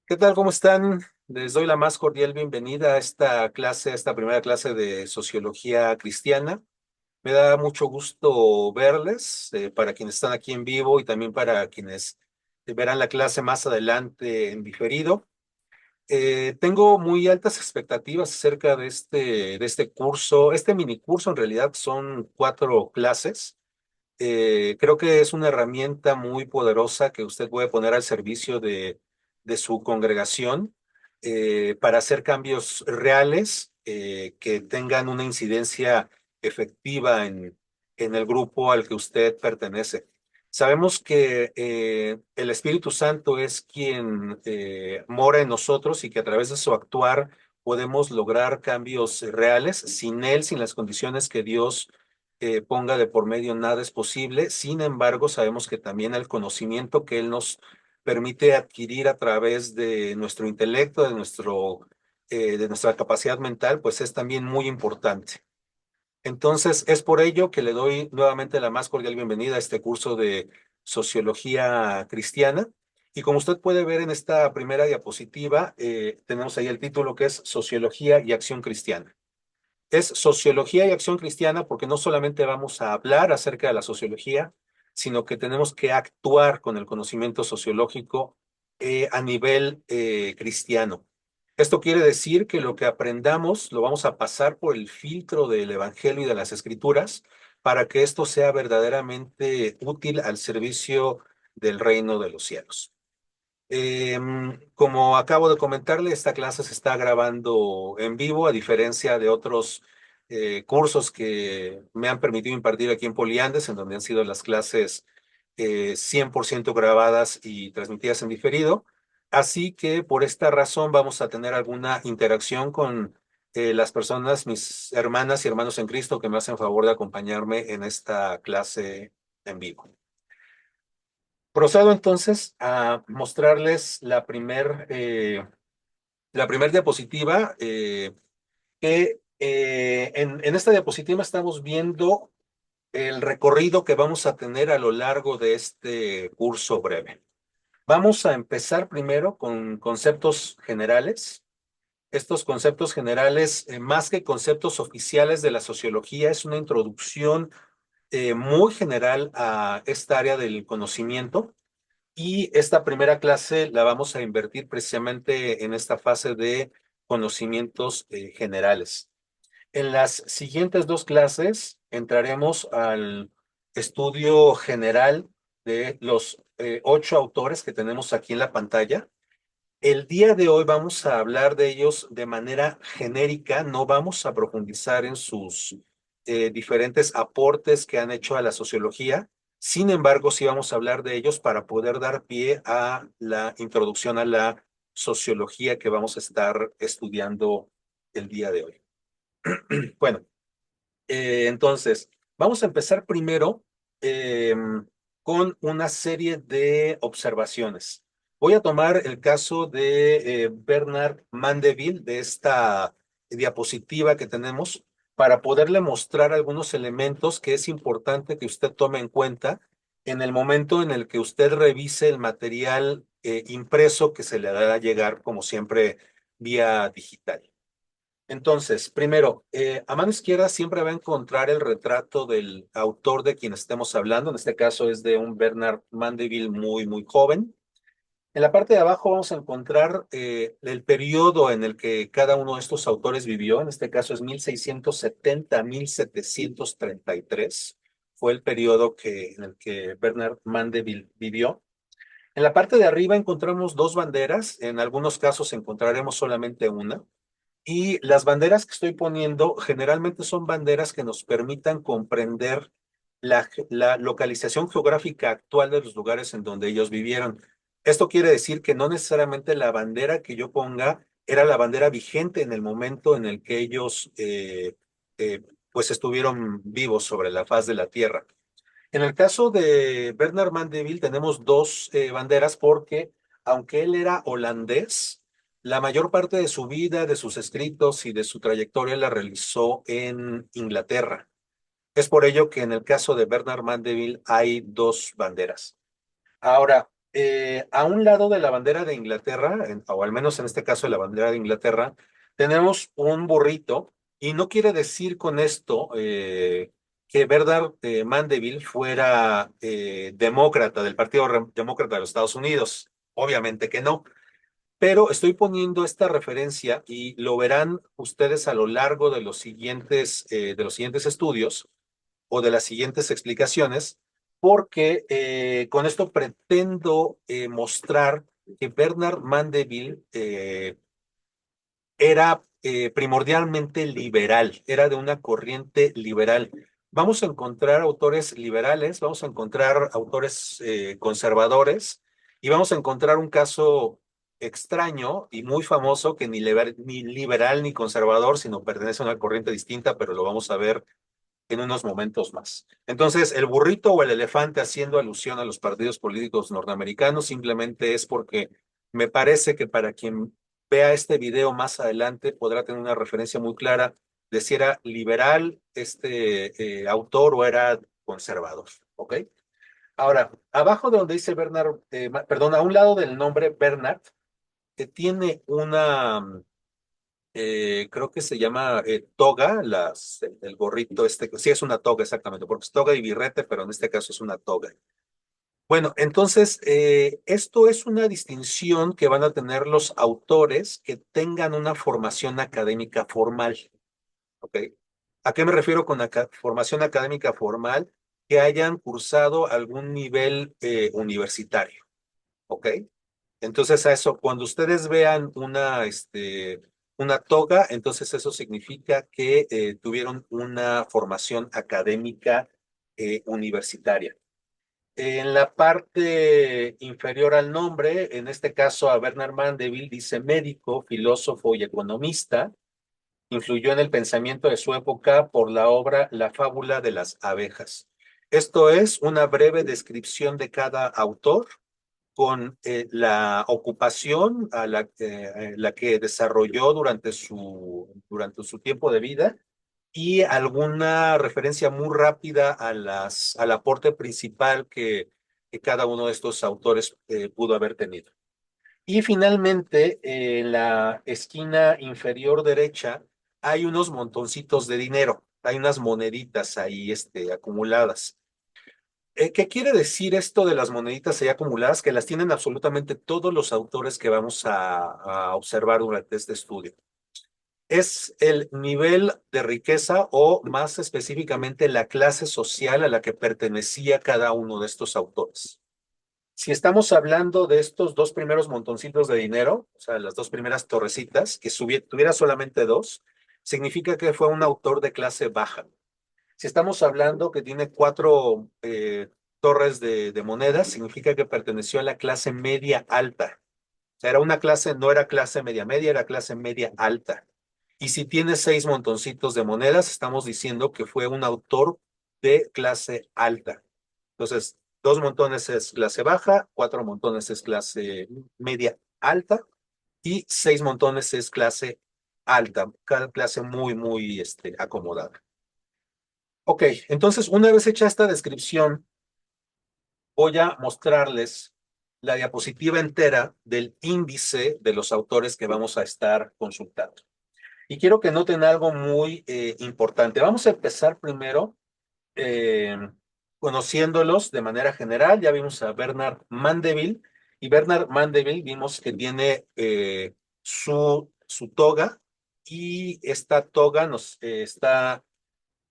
¿Qué tal? ¿Cómo están? Les doy la más cordial bienvenida a esta clase, a esta primera clase de Sociología Cristiana. Me da mucho gusto verles, para quienes están aquí en vivo y también para quienes verán la clase más adelante en diferido. Tengo muy altas expectativas acerca de este curso. Este mini curso en realidad son 4 clases. Creo que es una herramienta muy poderosa que usted puede poner al servicio de su congregación, para hacer cambios reales, que tengan una incidencia efectiva en el grupo al que usted pertenece. Sabemos que el Espíritu Santo es quien mora en nosotros y que a través de su actuar podemos lograr cambios reales. Sin él, sin las condiciones que Dios ponga de por medio, nada es posible. Sin embargo, sabemos que también el conocimiento que Él nos permite adquirir a través de nuestro intelecto, de nuestra capacidad mental, pues es también muy importante. Entonces, es por ello que le doy nuevamente la más cordial bienvenida a este curso de Sociología Cristiana. Y como usted puede ver en esta primera diapositiva, tenemos ahí el título que es Sociología y Acción Cristiana. Es sociología y acción cristiana porque no solamente vamos a hablar acerca de la sociología, sino que tenemos que actuar con el conocimiento sociológico a nivel cristiano. Esto quiere decir que lo que aprendamos lo vamos a pasar por el filtro del Evangelio y de las Escrituras para que esto sea verdaderamente útil al servicio del reino de los cielos. Como acabo de comentarle, esta clase se está grabando en vivo, a diferencia de otros cursos que me han permitido impartir aquí en Poliandes, en donde han sido las clases 100% grabadas y transmitidas en diferido. Así que por esta razón vamos a tener alguna interacción con las personas, mis hermanas y hermanos en Cristo, que me hacen favor de acompañarme en esta clase en vivo. Procedo entonces a mostrarles la primer diapositiva, que en esta diapositiva estamos viendo el recorrido que vamos a tener a lo largo de este curso breve. Vamos a empezar primero con conceptos generales. Estos conceptos generales, más que conceptos oficiales de la sociología, es una introducción muy general a esta área del conocimiento. Y esta primera clase la vamos a invertir precisamente en esta fase de conocimientos generales. En las siguientes 2 clases entraremos al estudio general de los 8 autores que tenemos aquí en la pantalla. El día de hoy vamos a hablar de ellos de manera genérica, no vamos a profundizar en sus diferentes aportes que han hecho a la sociología. Sin embargo, sí vamos a hablar de ellos para poder dar pie a la introducción a la sociología que vamos a estar estudiando el día de hoy. Bueno, entonces, vamos a empezar primero con una serie de observaciones. Voy a tomar el caso de Bernard Mandeville, de esta diapositiva que tenemos, para poderle mostrar algunos elementos que es importante que usted tome en cuenta en el momento en el que usted revise el material impreso que se le hará llegar, como siempre, vía digital. Entonces, primero, a mano izquierda siempre va a encontrar el retrato del autor de quien estemos hablando. En este caso es de un Bernard Mandeville muy, muy joven. En la parte de abajo vamos a encontrar el periodo en el que cada uno de estos autores vivió. En este caso es 1670 a 1733. Fue el periodo en el que Bernard Mandeville vivió. En la parte de arriba encontramos 2 banderas. En algunos casos encontraremos solamente una. Y las banderas que estoy poniendo generalmente son banderas que nos permitan comprender la localización geográfica actual de los lugares en donde ellos vivieron. Esto quiere decir que no necesariamente la bandera que yo ponga era la bandera vigente en el momento en el que ellos pues estuvieron vivos sobre la faz de la Tierra. En el caso de Bernard Mandeville tenemos 2 banderas porque aunque él era holandés, la mayor parte de su vida, de sus escritos y de su trayectoria la realizó en Inglaterra. Es por ello que en el caso de Bernard Mandeville hay 2 banderas. Ahora, a un lado de la bandera de Inglaterra, o al menos en este caso de la bandera de Inglaterra, tenemos un burrito, y no quiere decir con esto que Bernard Mandeville fuera demócrata del Demócrata de los Estados Unidos. Obviamente que no, pero estoy poniendo esta referencia y lo verán ustedes a lo largo de los siguientes estudios o de las siguientes explicaciones, porque con esto pretendo mostrar que Bernard Mandeville era primordialmente liberal, era de una corriente liberal. Vamos a encontrar autores liberales, vamos a encontrar autores conservadores y vamos a encontrar un caso extraño y muy famoso que ni liberal ni conservador, sino pertenece a una corriente distinta, pero lo vamos a ver en unos momentos más. Entonces, el burrito o el elefante haciendo alusión a los partidos políticos norteamericanos simplemente es porque me parece que para quien vea este video más adelante podrá tener una referencia muy clara de si era liberal este autor o era conservador. ¿Ok? Ahora, abajo de donde dice Bernard, perdón, a un lado del nombre Bernard, que tiene una creo que se llama toga, el gorrito este, sí es una toga exactamente, porque es toga y birrete, pero en este caso es una toga. Bueno, entonces, esto es una distinción que van a tener los autores que tengan una formación académica formal, ¿ok? ¿A qué me refiero con formación académica formal? Que hayan cursado algún nivel universitario, ¿ok? Entonces, a eso, cuando ustedes vean una toga, entonces eso significa que tuvieron una formación académica universitaria. En la parte inferior al nombre, en este caso a Bernard Mandeville, dice médico, filósofo y economista. Influyó en el pensamiento de su época por la obra La fábula de las abejas. Esto es una breve descripción de cada autor con la ocupación la que desarrolló durante su tiempo de vida y alguna referencia muy rápida al aporte principal que cada uno de estos autores pudo haber tenido. Y finalmente, en la esquina inferior derecha hay unos montoncitos de dinero, hay unas moneditas ahí acumuladas. ¿Qué quiere decir esto de las moneditas ahí acumuladas? Que las tienen absolutamente todos los autores que vamos a observar durante este estudio. Es el nivel de riqueza o más específicamente la clase social a la que pertenecía cada uno de estos autores. Si estamos hablando de estos dos primeros montoncitos de dinero, o sea, las dos primeras torrecitas, que tuviera solamente dos, significa que fue un autor de clase baja. Si estamos hablando que tiene cuatro torres de monedas, significa que perteneció a la clase media alta. O sea, era una clase, no era clase media media, era clase media alta. Y si tiene seis montoncitos de monedas, estamos diciendo que fue un autor de clase alta. Entonces, dos montones es clase baja, cuatro montones es clase media alta y seis montones es clase alta, cada clase muy, muy acomodada. Ok, entonces una vez hecha esta descripción, voy a mostrarles la diapositiva entera del índice de los autores que vamos a estar consultando. Y quiero que noten algo muy importante. Vamos a empezar primero eh, conociéndolos de manera general. Ya vimos a Bernard Mandeville y Bernard Mandeville vimos que tiene su toga y esta toga nos está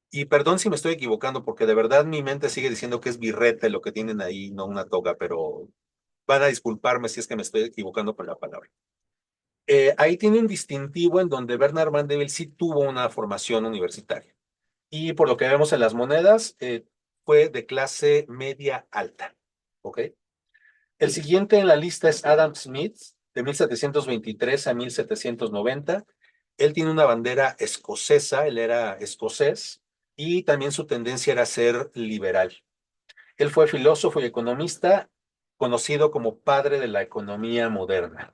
y perdón si me estoy equivocando, porque de verdad mi mente sigue diciendo que es birrete lo que tienen ahí, no una toga, pero van a disculparme si es que me estoy equivocando con la palabra. Ahí tiene un distintivo en donde Bernard Mandeville sí tuvo una formación universitaria. Y por lo que vemos en las monedas, fue de clase media alta. ¿Ok? El siguiente en la lista es Adam Smith, de 1723 a 1790. Él tiene una bandera escocesa, él era escocés, y también su tendencia era ser liberal. Él fue filósofo y economista, conocido como padre de la economía moderna.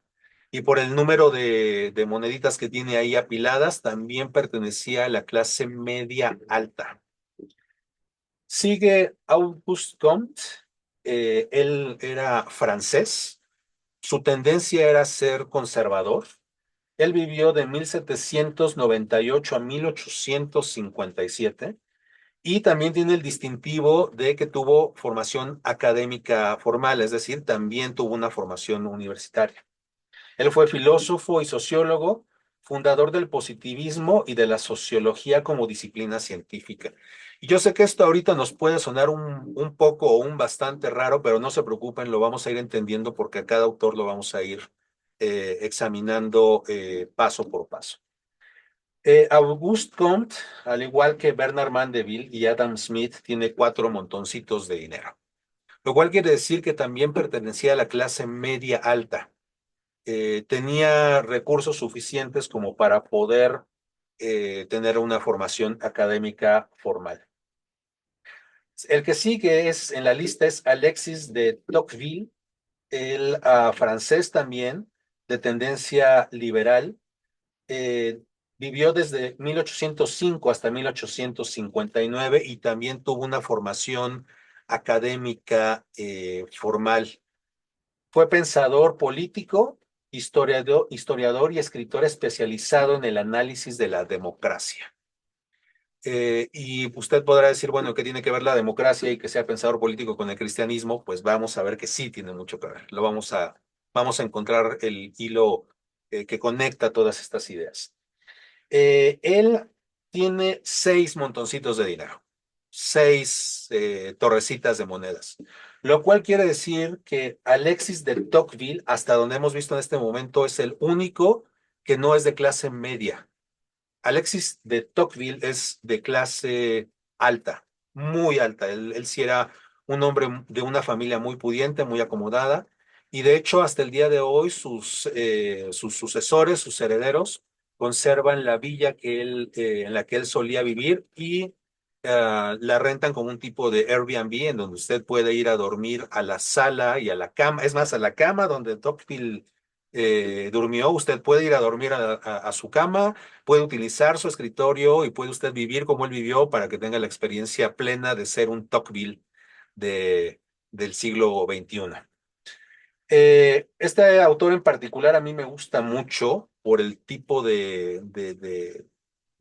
Y por el número de moneditas que tiene ahí apiladas, también pertenecía a la clase media alta. Sigue Auguste Comte, Él era francés, su tendencia era ser conservador. Él vivió de 1798 a 1857 y también tiene el distintivo de que tuvo formación académica formal, es decir, también tuvo una formación universitaria. Él fue filósofo y sociólogo, fundador del positivismo y de la sociología como disciplina científica. Y yo sé que esto ahorita nos puede sonar un poco o un bastante raro, pero no se preocupen, lo vamos a ir entendiendo porque a cada autor lo vamos a ir examinando paso por paso. Auguste Comte, al igual que Bernard Mandeville y Adam Smith, tiene cuatro montoncitos de dinero, lo cual quiere decir que también pertenecía a la clase media alta. Tenía recursos suficientes como para poder tener una formación académica formal. El que sigue es en la lista es Alexis de Tocqueville, el francés también, de tendencia liberal. eh, Vivió desde 1805 hasta 1859 y también tuvo una formación académica formal. Fue pensador político, historiador y escritor especializado en el análisis de la democracia. Y usted podrá decir, bueno, ¿qué tiene que ver la democracia y que sea pensador político con el cristianismo? Pues vamos a ver que sí tiene mucho que ver. Vamos a encontrar el hilo que conecta todas estas ideas. Él tiene seis montoncitos de dinero, seis torrecitas de monedas, lo cual quiere decir que Alexis de Tocqueville, hasta donde hemos visto en este momento, es el único que no es de clase media. Alexis de Tocqueville es de clase alta, muy alta. Él sí era un hombre de una familia muy pudiente, muy acomodada, y de hecho hasta el día de hoy sus sucesores, sus herederos, conservan la villa en la que él solía vivir y la rentan como un tipo de Airbnb en donde usted puede ir a dormir a la sala y a la cama. Es más, a la cama donde Tocqueville durmió, usted puede ir a dormir a su cama, puede utilizar su escritorio y puede usted vivir como él vivió para que tenga la experiencia plena de ser un Tocqueville de, del siglo XXI. Este autor en particular a mí me gusta mucho por el tipo de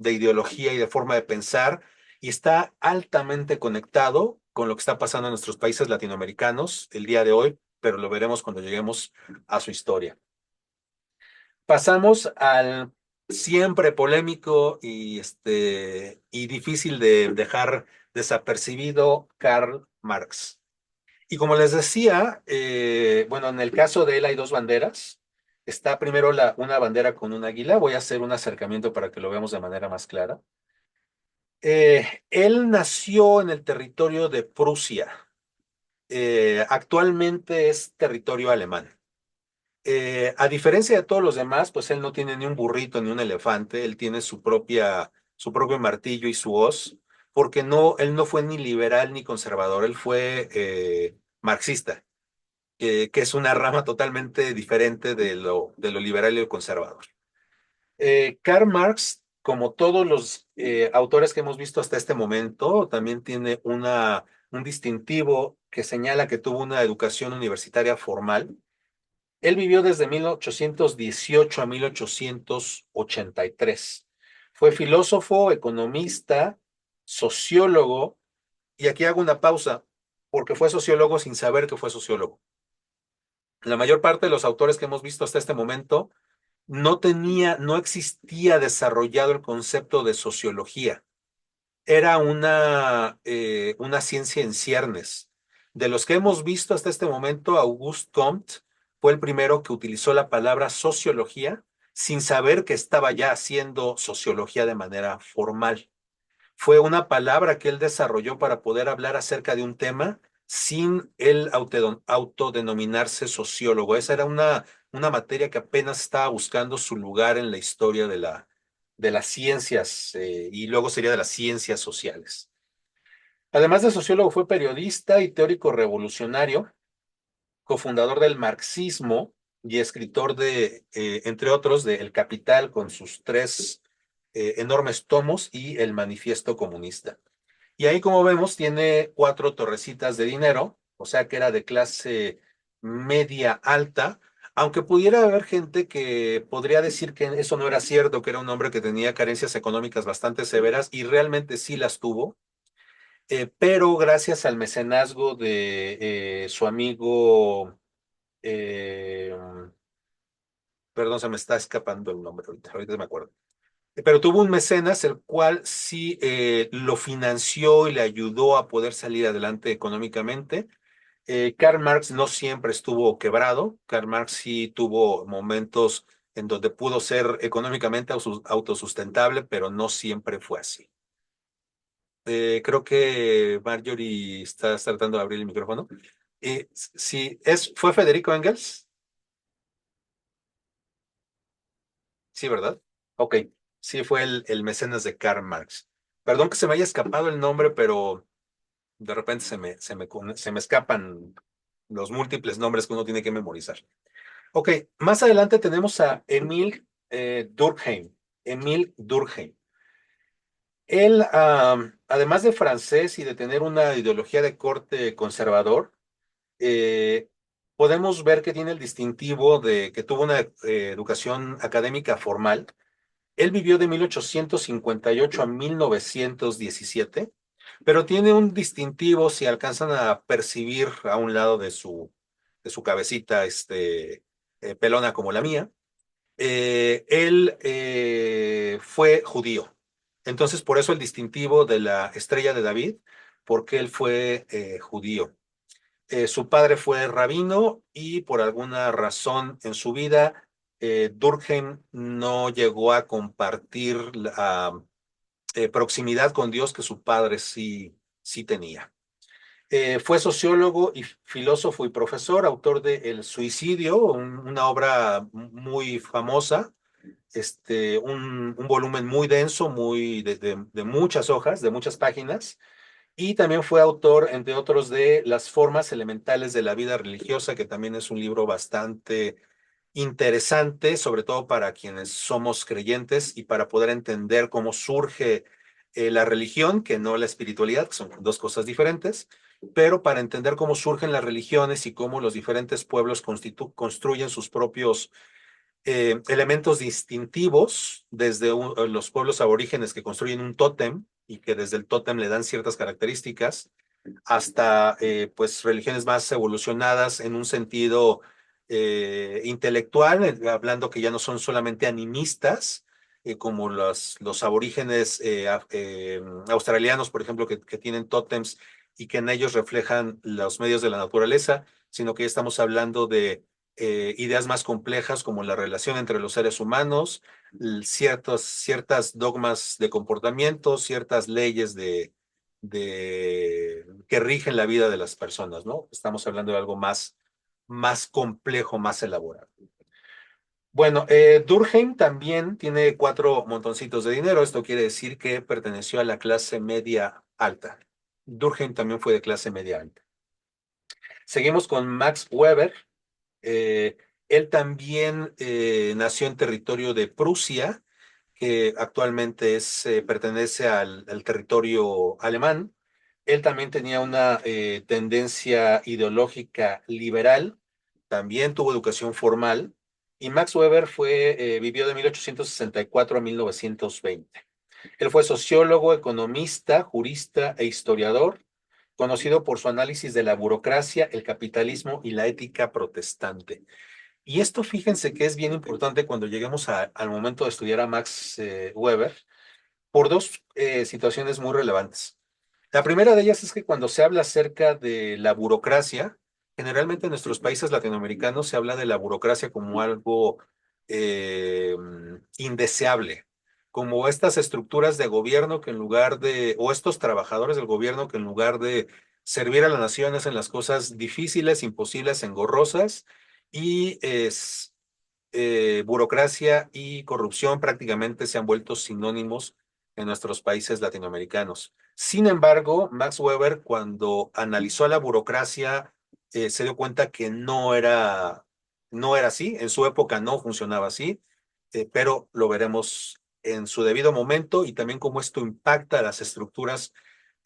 ideología y de forma de pensar y está altamente conectado con lo que está pasando en nuestros países latinoamericanos el día de hoy, pero lo veremos cuando lleguemos a su historia. Pasamos al siempre polémico y difícil de dejar desapercibido Karl Marx. Y como les decía, bueno, en el caso de él hay dos banderas. Está primero una bandera con un águila. Voy a hacer un acercamiento para que lo veamos de manera más clara. Él nació en el territorio de Prusia. Actualmente es territorio alemán. A diferencia de todos los demás, pues él no tiene ni un burrito ni un elefante, él tiene su propio martillo y su hoz, porque él no fue ni liberal ni conservador, él fue marxista, que es una rama totalmente diferente de lo liberal y lo conservador. Karl Marx, como todos los autores que hemos visto hasta este momento, también tiene un distintivo que señala que tuvo una educación universitaria formal. Él vivió desde 1818 a 1883. Fue filósofo, economista, sociólogo, y aquí hago una pausa, porque fue sociólogo sin saber que fue sociólogo. La mayor parte de los autores que hemos visto hasta este momento no existía desarrollado el concepto de sociología. Era una ciencia en ciernes. De los que hemos visto hasta este momento, Auguste Comte fue el primero que utilizó la palabra sociología sin saber que estaba ya haciendo sociología de manera formal. Fue una palabra que él desarrolló para poder hablar acerca de un tema sin él autodenominarse sociólogo. Esa era una materia que apenas estaba buscando su lugar en la historia de las ciencias y luego sería de las ciencias sociales. Además de sociólogo, fue periodista y teórico revolucionario, cofundador del marxismo y escritor entre otros, de El Capital con sus tres enormes tomos y El Manifiesto Comunista. Y ahí, como vemos, tiene cuatro torrecitas de dinero, o sea que era de clase media alta, aunque pudiera haber gente que podría decir que eso no era cierto, que era un hombre que tenía carencias económicas bastante severas y realmente sí las tuvo, pero gracias al mecenazgo de su amigo, eh, perdón, se me está escapando el nombre ahorita me acuerdo. Pero tuvo un mecenas el cual sí lo financió y le ayudó a poder salir adelante económicamente. Karl Marx no siempre estuvo quebrado. Karl Marx sí tuvo momentos en donde pudo ser económicamente autosustentable, pero no siempre fue así. Creo que Marjorie está tratando de abrir el micrófono. Sí, ¿fue Federico Engels? Sí, ¿verdad? Ok, sí, fue el mecenas de Karl Marx. Perdón que se me haya escapado el nombre, pero de repente se me escapan los múltiples nombres que uno tiene que memorizar. Ok, más adelante tenemos a Emil Durkheim. Emil Durkheim. Él, además de francés y de tener una ideología de corte conservador, eh, podemos ver que tiene el distintivo de que tuvo una educación académica formal. Él vivió de 1858 a 1917, pero tiene un distintivo si alcanzan a percibir a un lado de su cabecita, pelona como la mía. Él fue judío. Entonces, por eso el distintivo de la estrella de David, porque él fue judío. Su padre fue rabino y por alguna razón en su vida, Durkheim no llegó a compartir la proximidad con Dios que su padre sí tenía. Fue sociólogo y filósofo y profesor, autor de El Suicidio, una obra muy famosa, un volumen muy denso, de muchas hojas, de muchas páginas, y también fue autor, entre otros, de Las formas elementales de la vida religiosa, que también es un libro bastante interesante, sobre todo para quienes somos creyentes y para poder entender cómo surge la religión, que no la espiritualidad, que son dos cosas diferentes, pero para entender cómo surgen las religiones y cómo los diferentes pueblos construyen sus propios elementos distintivos, desde los pueblos aborígenes que construyen un tótem y que desde el tótem le dan ciertas características, hasta pues religiones más evolucionadas en un sentido intelectual, hablando que ya no son solamente animistas, como los aborígenes australianos, por ejemplo, que tienen tótems y que en ellos reflejan los medios de la naturaleza, sino que ya estamos hablando de ideas más complejas como la relación entre los seres humanos, ciertas dogmas de comportamiento, ciertas leyes que rigen la vida de las personas, ¿no? Estamos hablando de algo más complejo, más elaborado. Bueno, Durkheim también tiene 4 montoncitos de dinero. Esto quiere decir que perteneció a la clase media alta. Durkheim también fue de clase media alta. Seguimos con Max Weber. Eh, Él también nació en territorio de Prusia, que actualmente pertenece al territorio alemán. Él también tenía una tendencia ideológica liberal, también tuvo educación formal, y Max Weber vivió de 1864 a 1920. Él fue sociólogo, economista, jurista e historiador, conocido por su análisis de la burocracia, el capitalismo y la ética protestante. Y esto fíjense que es bien importante cuando lleguemos al momento de estudiar a Max Weber, por dos situaciones muy relevantes. La primera de ellas es que cuando se habla acerca de la burocracia, generalmente en nuestros países latinoamericanos se habla de la burocracia como algo eh, indeseable, como estas estructuras de gobierno que o estos trabajadores del gobierno que en lugar de servir a la nación hacen las cosas difíciles, imposibles, engorrosas, y burocracia y corrupción prácticamente se han vuelto sinónimos en nuestros países latinoamericanos. Sin embargo, Max Weber, cuando analizó la burocracia, se dio cuenta que no era así, en su época no funcionaba así, pero lo veremos en su debido momento y también cómo esto impacta las estructuras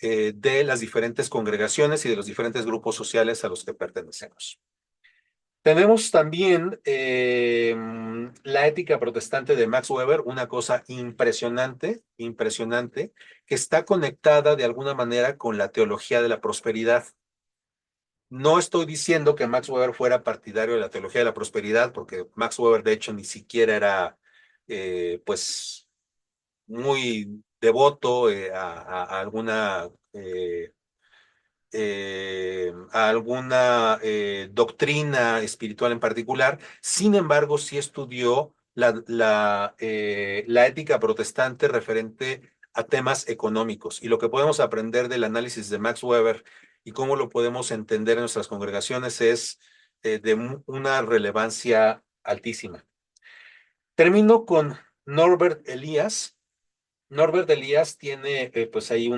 de las diferentes congregaciones y de los diferentes grupos sociales a los que pertenecemos. Tenemos también la ética protestante de Max Weber, una cosa impresionante, impresionante, que está conectada de alguna manera con la teología de la prosperidad. No estoy diciendo que Max Weber fuera partidario de la teología de la prosperidad, porque Max Weber de hecho ni siquiera era, pues, muy devoto a alguna a alguna doctrina espiritual en particular. Sin embargo, sí estudió la ética protestante referente a temas económicos. Y lo que podemos aprender del análisis de Max Weber y cómo lo podemos entender en nuestras congregaciones es de una relevancia altísima. Termino con Norbert Elias. Norbert Elias tiene, pues ahí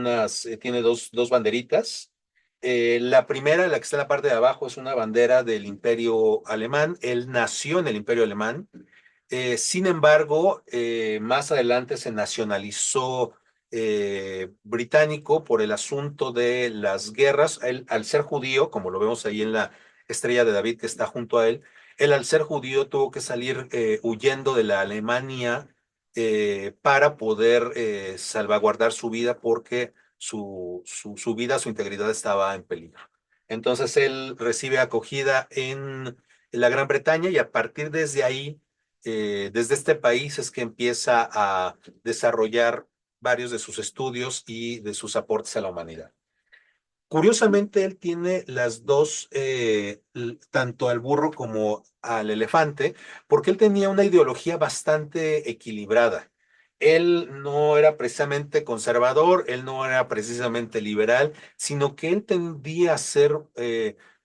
tiene dos banderitas. La primera, la que está en la parte de abajo, es una bandera del Imperio Alemán. Él nació en el Imperio Alemán. Sin embargo, más adelante se nacionalizó británico por el asunto de las guerras. Él, al ser judío, como lo vemos ahí en la estrella de David que está junto a él, él al ser judío tuvo que salir huyendo de la Alemania para poder salvaguardar su vida porque su vida, su integridad estaba en peligro. Entonces él recibe acogida en la Gran Bretaña y a partir desde ahí, desde este país es que empieza a desarrollar varios de sus estudios y de sus aportes a la humanidad. Curiosamente, él tiene las dos, tanto al burro como al elefante, porque él tenía una ideología bastante equilibrada. Él no era precisamente conservador, él no era precisamente liberal, sino que él tendía a ser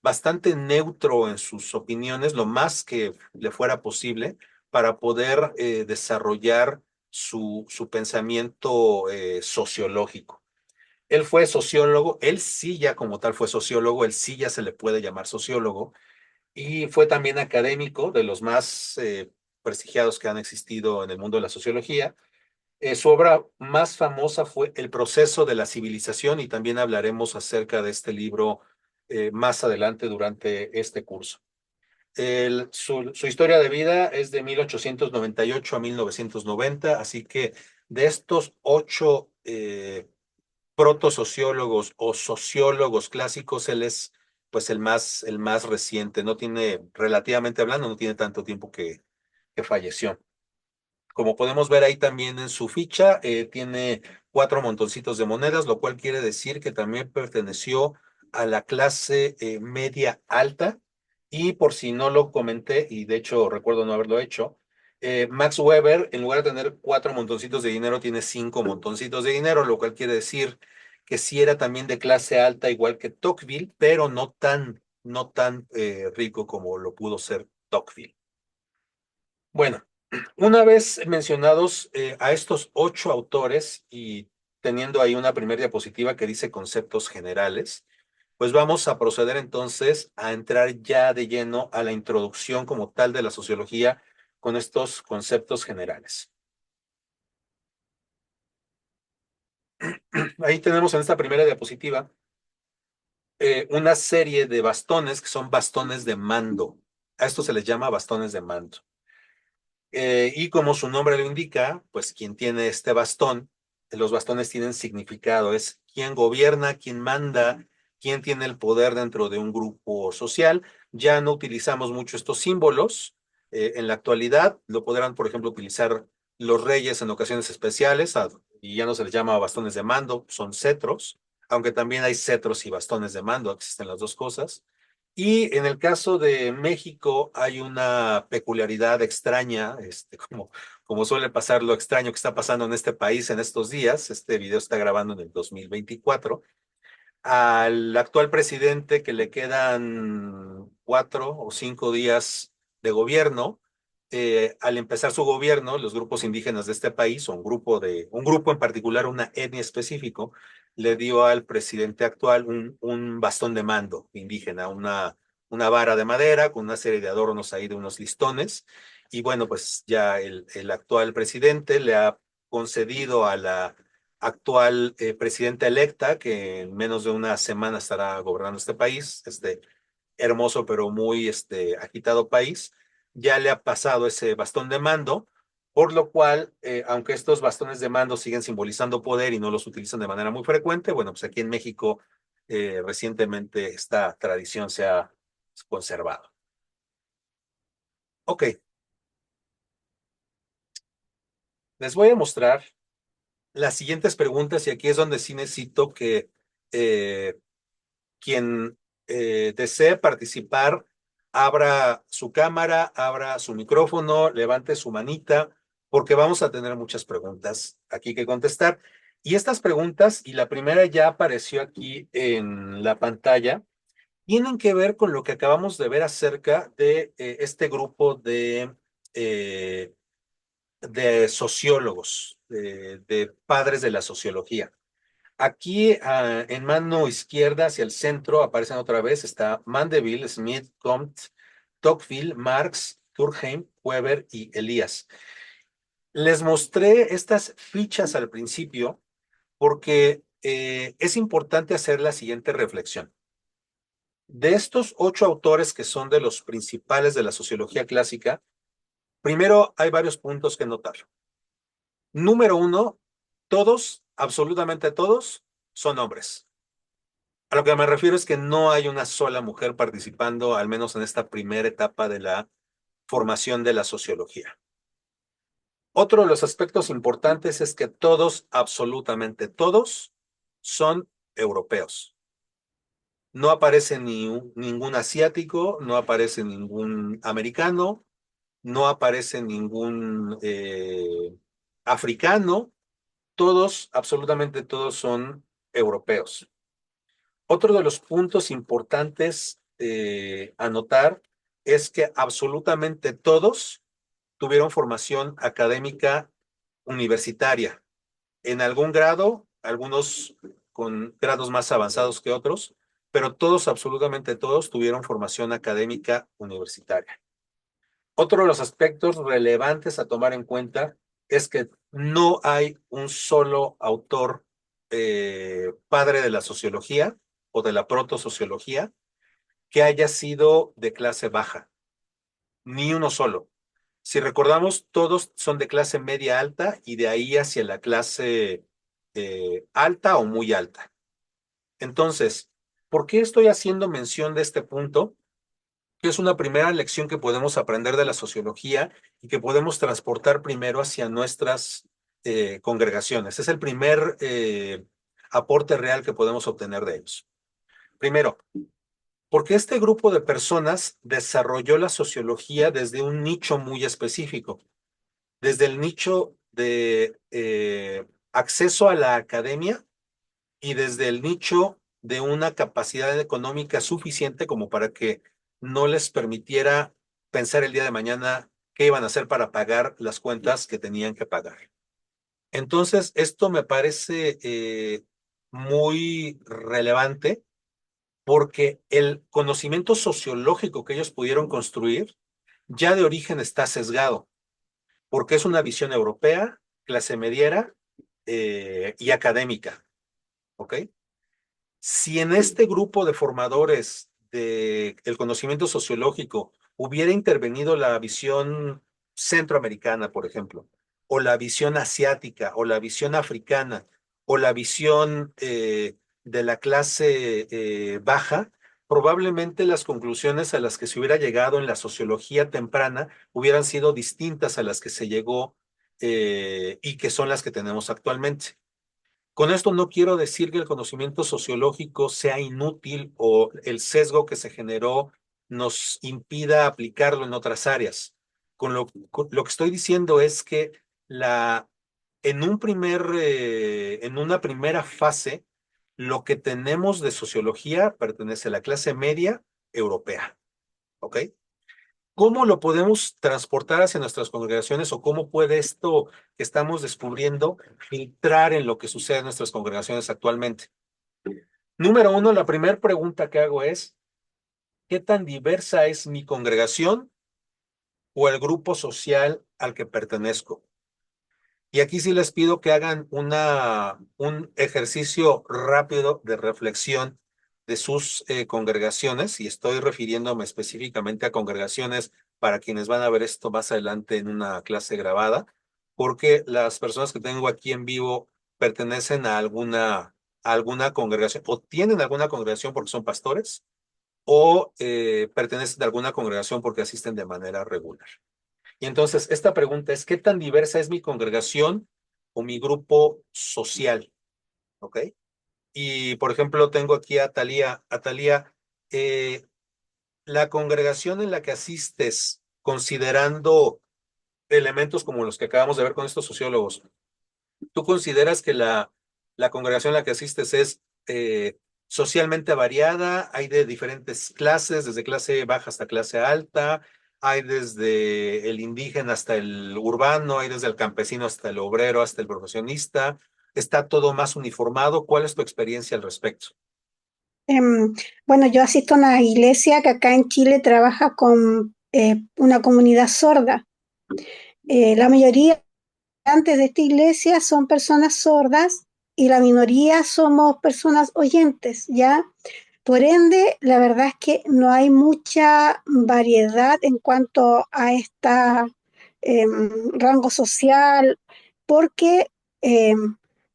bastante neutro en sus opiniones, lo más que le fuera posible, para poder desarrollar su pensamiento sociológico. Él fue sociólogo, él sí ya como tal fue sociólogo, él sí ya se le puede llamar sociólogo, y fue también académico de los más prestigiados que han existido en el mundo de la sociología. Su obra más famosa fue El proceso de la civilización y también hablaremos acerca de este libro más adelante durante este curso. Su historia de vida es de 1898 a 1990, así que de estos 8 protosociólogos o sociólogos clásicos, él es pues el más reciente, no tiene, relativamente hablando, no tiene tanto tiempo que falleció. Como podemos ver ahí también en su ficha, tiene 4 montoncitos de monedas, lo cual quiere decir que también perteneció a la clase media alta. Y por si no lo comenté, y de hecho recuerdo no haberlo hecho, Max Weber, en lugar de tener 4 montoncitos de dinero, tiene 5 montoncitos de dinero, lo cual quiere decir que sí era también de clase alta, igual que Tocqueville, pero no tan rico como lo pudo ser Tocqueville. Bueno, una vez mencionados a estos 8 autores y teniendo ahí una primera diapositiva que dice conceptos generales, pues vamos a proceder entonces a entrar ya de lleno a la introducción como tal de la sociología con estos conceptos generales. Ahí tenemos en esta primera diapositiva una serie de bastones que son bastones de mando. A esto se les llama bastones de mando. Y como su nombre lo indica, pues quien tiene este bastón, los bastones tienen significado, es quién gobierna, quién manda, quién tiene el poder dentro de un grupo social. Ya no utilizamos mucho estos símbolos. En la actualidad lo podrán, por ejemplo, utilizar los reyes en ocasiones especiales y ya no se les llama bastones de mando, son cetros, aunque también hay cetros y bastones de mando, existen las dos cosas. Y en el caso de México hay una peculiaridad extraña, como suele pasar lo extraño que está pasando en este país en estos días. Este video está grabando en el 2024. Al actual presidente que le quedan 4 o 5 días de gobierno, al empezar su gobierno, los grupos indígenas de este país, o un grupo en particular, una etnia específico, le dio al presidente actual un bastón de mando indígena, una vara de madera con una serie de adornos ahí de unos listones. Y bueno, pues ya el actual presidente le ha concedido actual presidenta electa, que en menos de una semana estará gobernando este país, este hermoso pero muy agitado país, ya le ha pasado ese bastón de mando, por lo cual, aunque estos bastones de mando siguen simbolizando poder y no los utilizan de manera muy frecuente, bueno, pues aquí en México recientemente esta tradición se ha conservado. Ok, les voy a mostrar las siguientes preguntas y aquí es donde sí necesito que eh, quien desee participar abra su cámara, abra su micrófono, levante su manita, porque vamos a tener muchas preguntas aquí que contestar. Y estas preguntas, y la primera ya apareció aquí en la pantalla, tienen que ver con lo que acabamos de ver acerca de este grupo eh, de sociólogos, de padres de la sociología. Aquí en mano izquierda hacia el centro aparecen otra vez, está Mandeville, Smith, Comte, Tocqueville, Marx, Durkheim, Weber y Elías. Les mostré estas fichas al principio porque es importante hacer la siguiente reflexión. De estos 8 autores que son de los principales de la sociología clásica, primero hay varios puntos que notar. Número uno, todos, absolutamente todos, son hombres. A lo que me refiero es que no hay una sola mujer participando, al menos en esta primera etapa de la formación de la sociología. Otro de los aspectos importantes es que todos, absolutamente todos, son europeos. No aparece ningún asiático, no aparece ningún americano, no aparece ningún africano, todos, absolutamente todos son europeos. Otro de los puntos importantes a notar es que absolutamente todos tuvieron formación académica universitaria, en algún grado, algunos con grados más avanzados que otros, pero todos, absolutamente todos, tuvieron formación académica universitaria. Otro de los aspectos relevantes a tomar en cuenta es que no hay un solo autor padre de la sociología o de la protosociología que haya sido de clase baja, ni uno solo. Si recordamos, todos son de clase media alta y de ahí hacia la clase alta o muy alta. Entonces, ¿por qué estoy haciendo mención de este punto? Que es una primera lección que podemos aprender de la sociología y que podemos transportar primero hacia nuestras congregaciones. Es el primer aporte real que podemos obtener de ellos. Primero, porque este grupo de personas desarrolló la sociología desde un nicho muy específico, desde el nicho de acceso a la academia y desde el nicho de una capacidad económica suficiente como para que no les permitiera pensar el día de mañana qué iban a hacer para pagar las cuentas que tenían que pagar. Entonces, esto me parece muy relevante porque el conocimiento sociológico que ellos pudieron construir ya de origen está sesgado, porque es una visión europea, clase mediera y académica, ¿ok? Si en este grupo de formadores del conocimiento sociológico hubiera intervenido la visión centroamericana, por ejemplo, o la visión asiática, o la visión africana, o la visión de la clase baja, probablemente las conclusiones a las que se hubiera llegado en la sociología temprana hubieran sido distintas a las que se llegó y que son las que tenemos actualmente. Con esto no quiero decir que el conocimiento sociológico sea inútil o el sesgo que se generó nos impida aplicarlo en otras áreas. Con lo que estoy diciendo es que en una primera fase, lo que tenemos de sociología pertenece a la clase media europea. ¿Ok? ¿Cómo lo podemos transportar hacia nuestras congregaciones o cómo puede esto que estamos descubriendo filtrar en lo que sucede en nuestras congregaciones actualmente? Número uno, la primera pregunta que hago es, ¿qué tan diversa es mi congregación o el grupo social al que pertenezco? Y aquí sí les pido que hagan un ejercicio rápido de reflexión de sus congregaciones, y estoy refiriéndome específicamente a congregaciones para quienes van a ver esto más adelante en una clase grabada, porque las personas que tengo aquí en vivo pertenecen a alguna congregación o tienen alguna congregación porque son pastores o pertenecen a alguna congregación porque asisten de manera regular. Y entonces, esta pregunta es, ¿qué tan diversa es mi congregación o mi grupo social? ¿Ok? Y, por ejemplo, tengo aquí a Talía. A Talía, la congregación en la que asistes, considerando elementos como los que acabamos de ver con estos sociólogos, ¿tú consideras que la congregación a la que asistes es socialmente variada? ¿Hay de diferentes clases, desde clase baja hasta clase alta? ¿Hay desde el indígena hasta el urbano? ¿Hay desde el campesino hasta el obrero, hasta el profesionista? ¿Está todo más uniformado? ¿Cuál es tu experiencia al respecto? Em, bueno, yo asisto a una iglesia que acá en Chile trabaja con una comunidad sorda. La mayoría antes de esta iglesia son personas sordas y la minoría somos personas oyentes, ¿ya? Por ende, la verdad es que no hay mucha variedad en cuanto a esta rango social, porque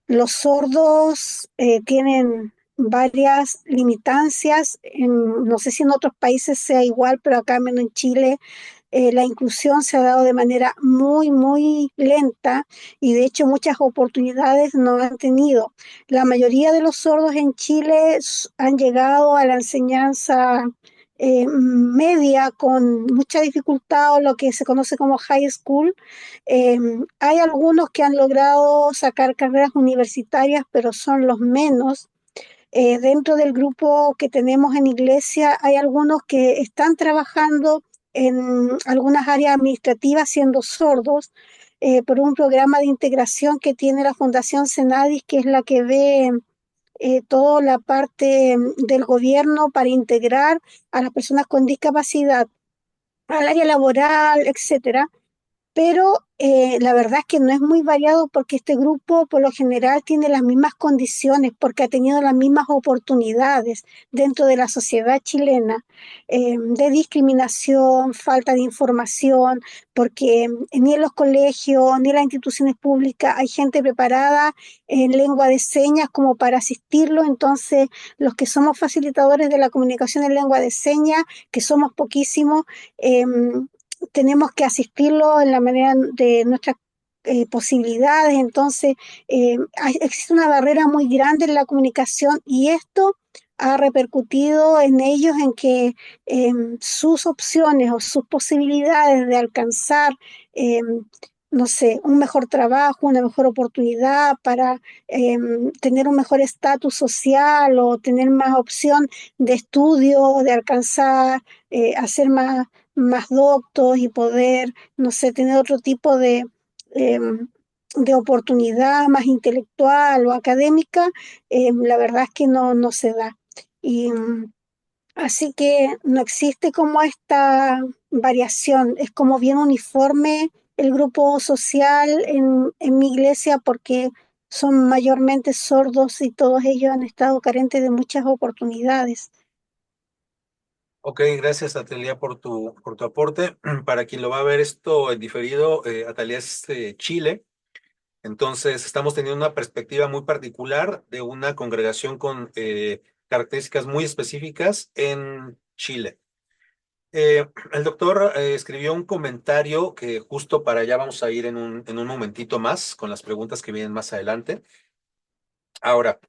los sordos tienen varias limitancias. No sé si en otros países sea igual, pero acá menos en Chile la inclusión se ha dado de manera muy, muy lenta y de hecho muchas oportunidades no han tenido. La mayoría de los sordos en Chile han llegado a la enseñanza media con mucha dificultad o lo que se conoce como high school. Hay algunos que han logrado sacar carreras universitarias, pero son los menos. Dentro del grupo que tenemos en iglesia hay algunos que están trabajando en algunas áreas administrativas siendo sordos por un programa de integración que tiene la Fundación Senadis, que es la que ve toda la parte del gobierno para integrar a las personas con discapacidad al área laboral, etcétera. Pero la verdad es que no es muy variado porque este grupo por lo general tiene las mismas condiciones, porque ha tenido las mismas oportunidades dentro de la sociedad chilena de discriminación, falta de información, porque ni en los colegios ni en las instituciones públicas hay gente preparada en lengua de señas como para asistirlo. Entonces, los que somos facilitadores de la comunicación en lengua de señas, que somos poquísimos, eh, tenemos que asistirlo en la manera de nuestras posibilidades. Entonces, existe una barrera muy grande en la comunicación y esto ha repercutido en ellos en que sus opciones o sus posibilidades de alcanzar, eh, no sé, un mejor trabajo, una mejor oportunidad para tener un mejor estatus social o tener más opción de estudio, de alcanzar, hacer más doctos y poder, no sé, tener otro tipo eh, de oportunidad más intelectual o académica, la verdad es que no se da. Y así que no existe como esta variación, es como bien uniforme el grupo social en mi iglesia porque son mayormente sordos y todos ellos han estado carentes de muchas oportunidades. Ok, gracias Atalia por tu aporte. Para quien lo va a ver esto en diferido, Atalia es de Chile. Entonces, estamos teniendo una perspectiva muy particular de una congregación con características muy específicas en Chile. El doctor escribió un comentario que justo para allá vamos a ir en un momentito más con las preguntas que vienen más adelante. Ahora,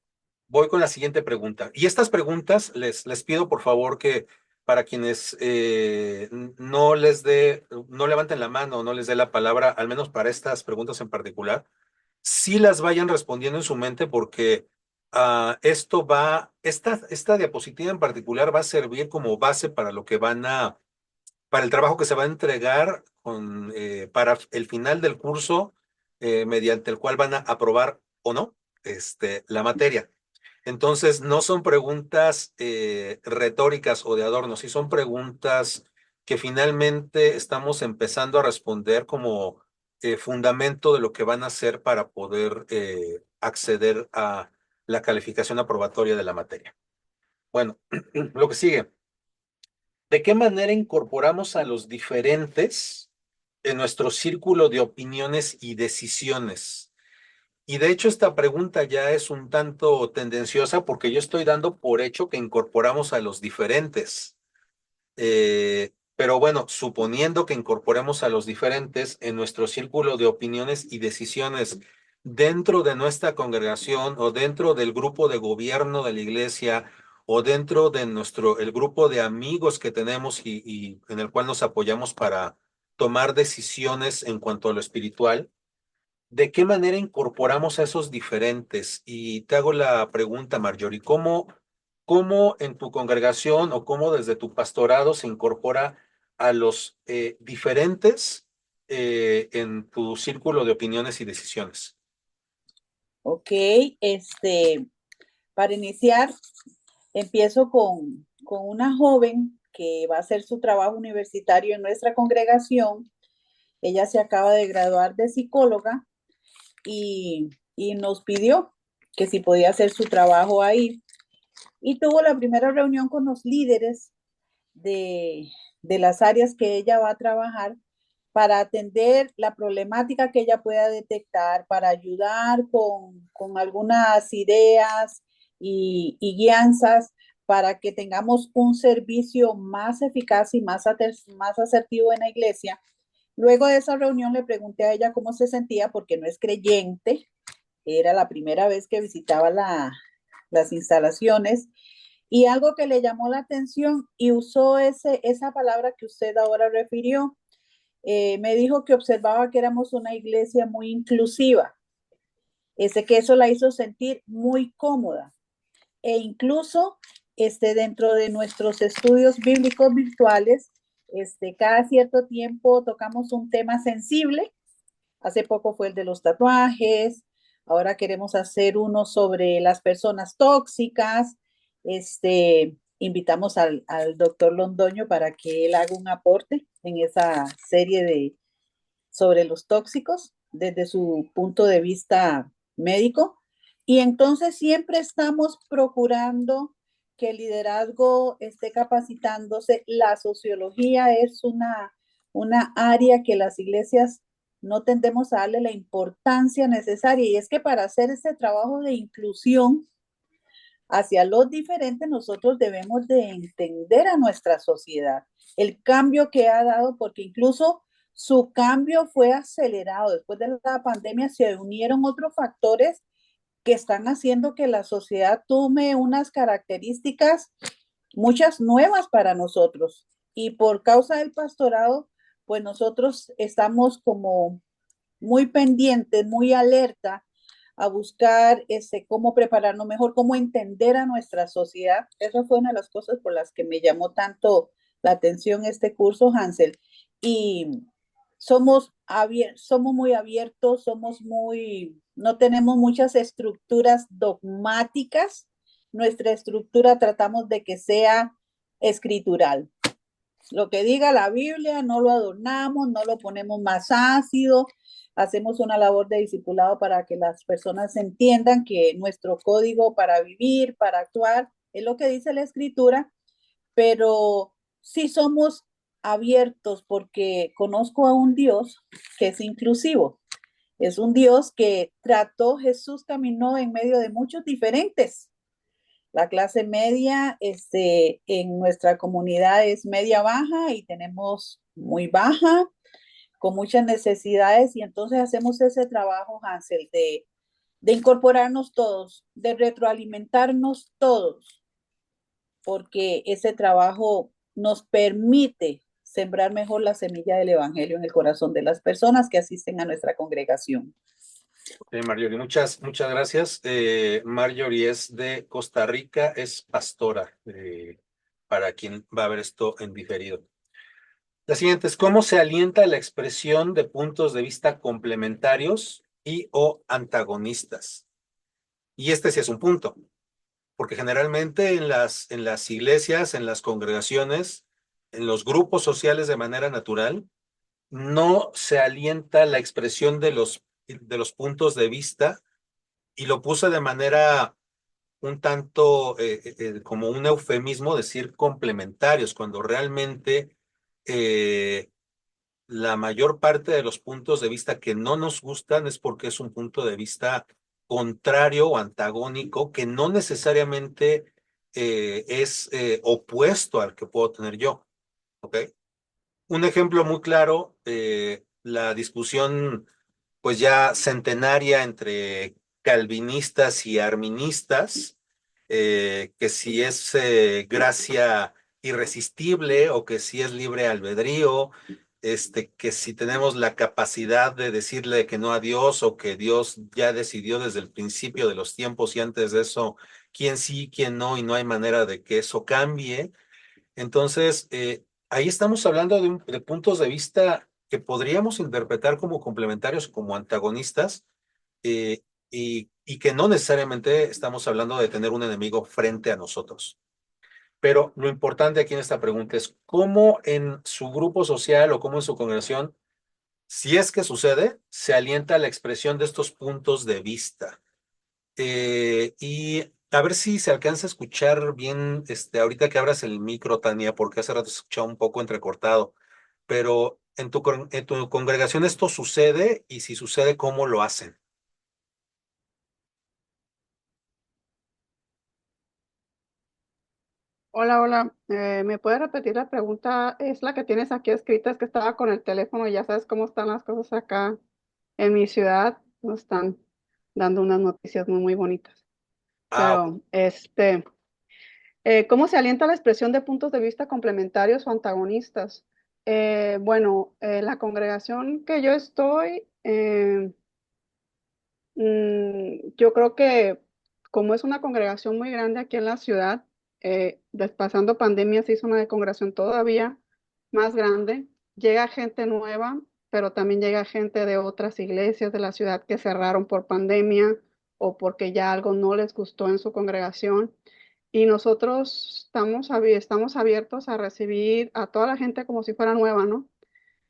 voy con la siguiente pregunta. Y estas preguntas les pido por favor que para quienes no levanten la mano o no les dé la palabra, al menos para estas preguntas en particular, sí las vayan respondiendo en su mente porque esta diapositiva en particular va a servir como base para lo que para el trabajo que se va a entregar para el final del curso, mediante el cual van a aprobar o no, la materia. Entonces, no son preguntas retóricas o de adorno, sí son preguntas que finalmente estamos empezando a responder como fundamento de lo que van a hacer para poder acceder a la calificación aprobatoria de la materia. Bueno, lo que sigue. ¿De qué manera incorporamos a los diferentes en nuestro círculo de opiniones y decisiones? Y de hecho esta pregunta ya es un tanto tendenciosa porque yo estoy dando por hecho que incorporamos a los diferentes. Pero bueno, suponiendo que incorporemos a los diferentes en nuestro círculo de opiniones y decisiones dentro de nuestra congregación o dentro del grupo de gobierno de la iglesia o dentro de el grupo de amigos que tenemos y en el cual nos apoyamos para tomar decisiones en cuanto a lo espiritual, ¿de qué manera incorporamos a esos diferentes? Y te hago la pregunta, Marjorie, ¿cómo en tu congregación o cómo desde tu pastorado se incorpora a los diferentes en tu círculo de opiniones y decisiones? Ok, para iniciar, empiezo con una joven que va a hacer su trabajo universitario en nuestra congregación. Ella se acaba de graduar de psicóloga y nos pidió que si podía hacer su trabajo ahí. Y tuvo la primera reunión con los líderes de las áreas que ella va a trabajar para atender la problemática que ella pueda detectar, para ayudar con algunas ideas y guianzas para que tengamos un servicio más eficaz y más asertivo en la iglesia. Luego de esa reunión le pregunté a ella cómo se sentía porque no es creyente, era la primera vez que visitaba las instalaciones y algo que le llamó la atención y usó esa palabra que usted ahora refirió. Me dijo que observaba que éramos una iglesia muy inclusiva, que eso la hizo sentir muy cómoda e incluso dentro de nuestros estudios bíblicos virtuales, cada cierto tiempo tocamos un tema sensible. Hace poco fue el de los tatuajes, ahora queremos hacer uno sobre las personas tóxicas. Invitamos al doctor Londoño para que él haga un aporte en esa serie sobre los tóxicos desde su punto de vista médico. Y entonces siempre estamos procurando que el liderazgo esté capacitándose. La sociología es una área que las iglesias no tendemos a darle la importancia necesaria. Y es que para hacer este trabajo de inclusión hacia los diferentes, nosotros debemos de entender a nuestra sociedad, el cambio que ha dado, porque incluso su cambio fue acelerado. Después de la pandemia se unieron otros factores que están haciendo que la sociedad tome unas características, muchas nuevas para nosotros. Y por causa del pastorado, pues nosotros estamos como muy pendientes, muy alerta a buscar cómo prepararnos mejor, cómo entender a nuestra sociedad. Esa fue una de las cosas por las que me llamó tanto la atención este curso, Hansel. Y somos muy abiertos, no tenemos muchas estructuras dogmáticas. Nuestra estructura tratamos de que sea escritural. Lo que diga la Biblia, no lo adornamos, no lo ponemos más ácido, hacemos una labor de discipulado para que las personas entiendan que nuestro código para vivir, para actuar, es lo que dice la escritura, pero sí somos abiertos porque conozco a un Dios que es inclusivo. Es un Dios que trató, Jesús caminó en medio de muchos diferentes. La clase media en nuestra comunidad es media baja y tenemos muy baja, con muchas necesidades, y entonces hacemos ese trabajo, Hansel, de incorporarnos todos, de retroalimentarnos todos, porque ese trabajo nos permite sembrar mejor la semilla del Evangelio en el corazón de las personas que asisten a nuestra congregación. Marjorie, muchas gracias. Marjorie es de Costa Rica, es pastora, para quien va a ver esto en diferido. La siguiente es: ¿cómo se alienta la expresión de puntos de vista complementarios y o antagonistas? Y este sí es un punto, porque generalmente en las iglesias, en las congregaciones, en los grupos sociales de manera natural, no se alienta la expresión de los puntos de vista, y lo puse de manera un tanto como un eufemismo, decir complementarios, cuando realmente eh, la mayor parte de los puntos de vista que no nos gustan es porque es un punto de vista contrario o antagónico, que no necesariamente es opuesto al que puedo tener yo. ¿Ok? Un ejemplo muy claro, la discusión pues ya centenaria entre calvinistas y arministas, que si es gracia irresistible o que si es libre albedrío, que si tenemos la capacidad de decirle que no a Dios, o que Dios ya decidió desde el principio de los tiempos y antes de eso quién sí, quién no, y no hay manera de que eso cambie. Entonces, ahí estamos hablando de puntos de vista que podríamos interpretar como complementarios, como antagonistas, y que no necesariamente estamos hablando de tener un enemigo frente a nosotros. Pero lo importante aquí en esta pregunta es cómo en su grupo social o cómo en su congregación, si es que sucede, se alienta la expresión de estos puntos de vista. Y a ver si se alcanza a escuchar bien, ahorita que abras el micro, Tania, porque hace rato se escuchaba un poco entrecortado, pero en tu congregación esto sucede, y si sucede, ¿cómo lo hacen? Hola, hola. ¿Me puedes repetir la pregunta? Es la que tienes aquí escrita, es que estaba con el teléfono y ya sabes cómo están las cosas acá en mi ciudad. Nos están dando unas noticias muy, muy bonitas. Ah, ok. Pero, ¿cómo se alienta la expresión de puntos de vista complementarios o antagonistas? Bueno, la congregación que yo estoy, yo creo que como es una congregación muy grande aquí en la ciudad, pasando pandemia se hizo una congregación todavía más grande. Llega gente nueva, pero también llega gente de otras iglesias de la ciudad que cerraron por pandemia o porque ya algo no les gustó en su congregación. Y nosotros estamos abiertos a recibir a toda la gente como si fuera nueva, ¿no?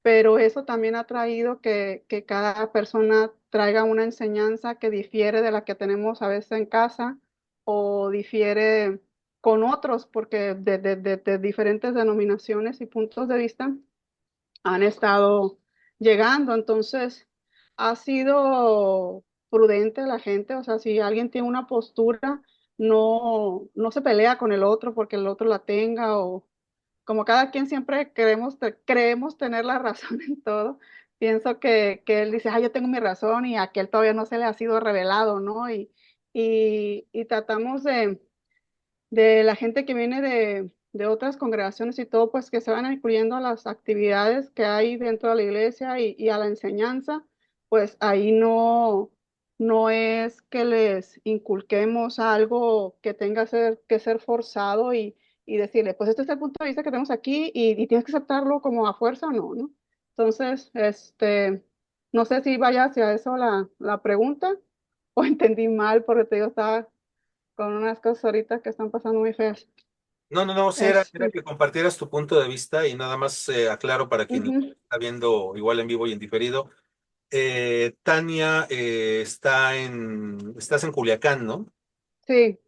Pero eso también ha traído que cada persona traiga una enseñanza que difiere de la que tenemos a veces en casa o difiere con otros, porque de diferentes denominaciones y puntos de vista han estado llegando. Entonces, ha sido prudente la gente, o sea, si alguien tiene una postura, no se pelea con el otro porque el otro la tenga, o como cada quien siempre creemos tener la razón en todo. Pienso que él dice, ah, yo tengo mi razón y a aquel todavía no se le ha sido revelado, ¿no? Y tratamos de la gente que viene de otras congregaciones y todo, pues que se van incluyendo a las actividades que hay dentro de la iglesia y a la enseñanza, pues ahí no es que les inculquemos algo que tenga que ser forzado y decirle, pues este es el punto de vista que tenemos aquí y tienes que aceptarlo como a fuerza o no, ¿no? Entonces, no sé si vaya hacia eso la pregunta o entendí mal porque te digo, estaba con unas cosas ahorita que están pasando muy feas. No, no, no, sí, era Este, que compartieras tu punto de vista, y nada más aclaro para quien ujú, está viendo igual en vivo y en diferido. Tania, estás en Culiacán, ¿no? sí,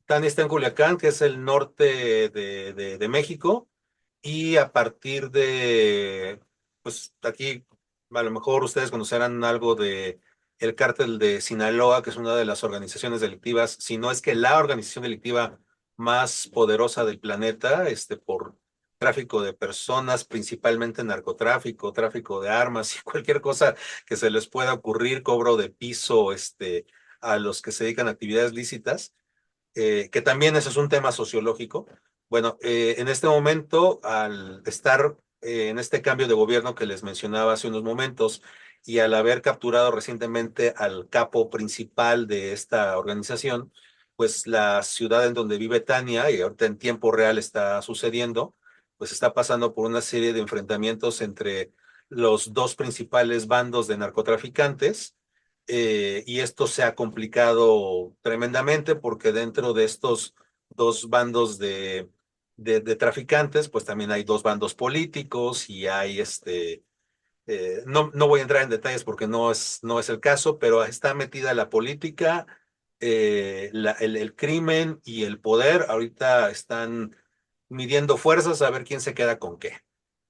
Tania está en Culiacán, que es el norte de México, y a partir de, pues aquí, a lo mejor ustedes conocerán algo de el cártel de Sinaloa, que es una de las organizaciones delictivas, si no es que la organización delictiva más poderosa del planeta, por tráfico de personas, principalmente narcotráfico, tráfico de armas y cualquier cosa que se les pueda ocurrir, cobro de piso, a los que se dedican a actividades lícitas, que también eso es un tema sociológico. Bueno, en este momento, al estar en este cambio de gobierno que les mencionaba hace unos momentos, y al haber capturado recientemente al capo principal de esta organización, pues la ciudad en donde vive Tania, y ahorita en tiempo real está sucediendo, pues está pasando por una serie de enfrentamientos entre los dos principales bandos de narcotraficantes, y esto se ha complicado tremendamente porque dentro de estos dos bandos de traficantes, pues también hay dos bandos políticos, y hay no voy a entrar en detalles porque no es el caso, pero está metida la política, el crimen y el poder. Ahorita están midiendo fuerzas a ver quién se queda con qué.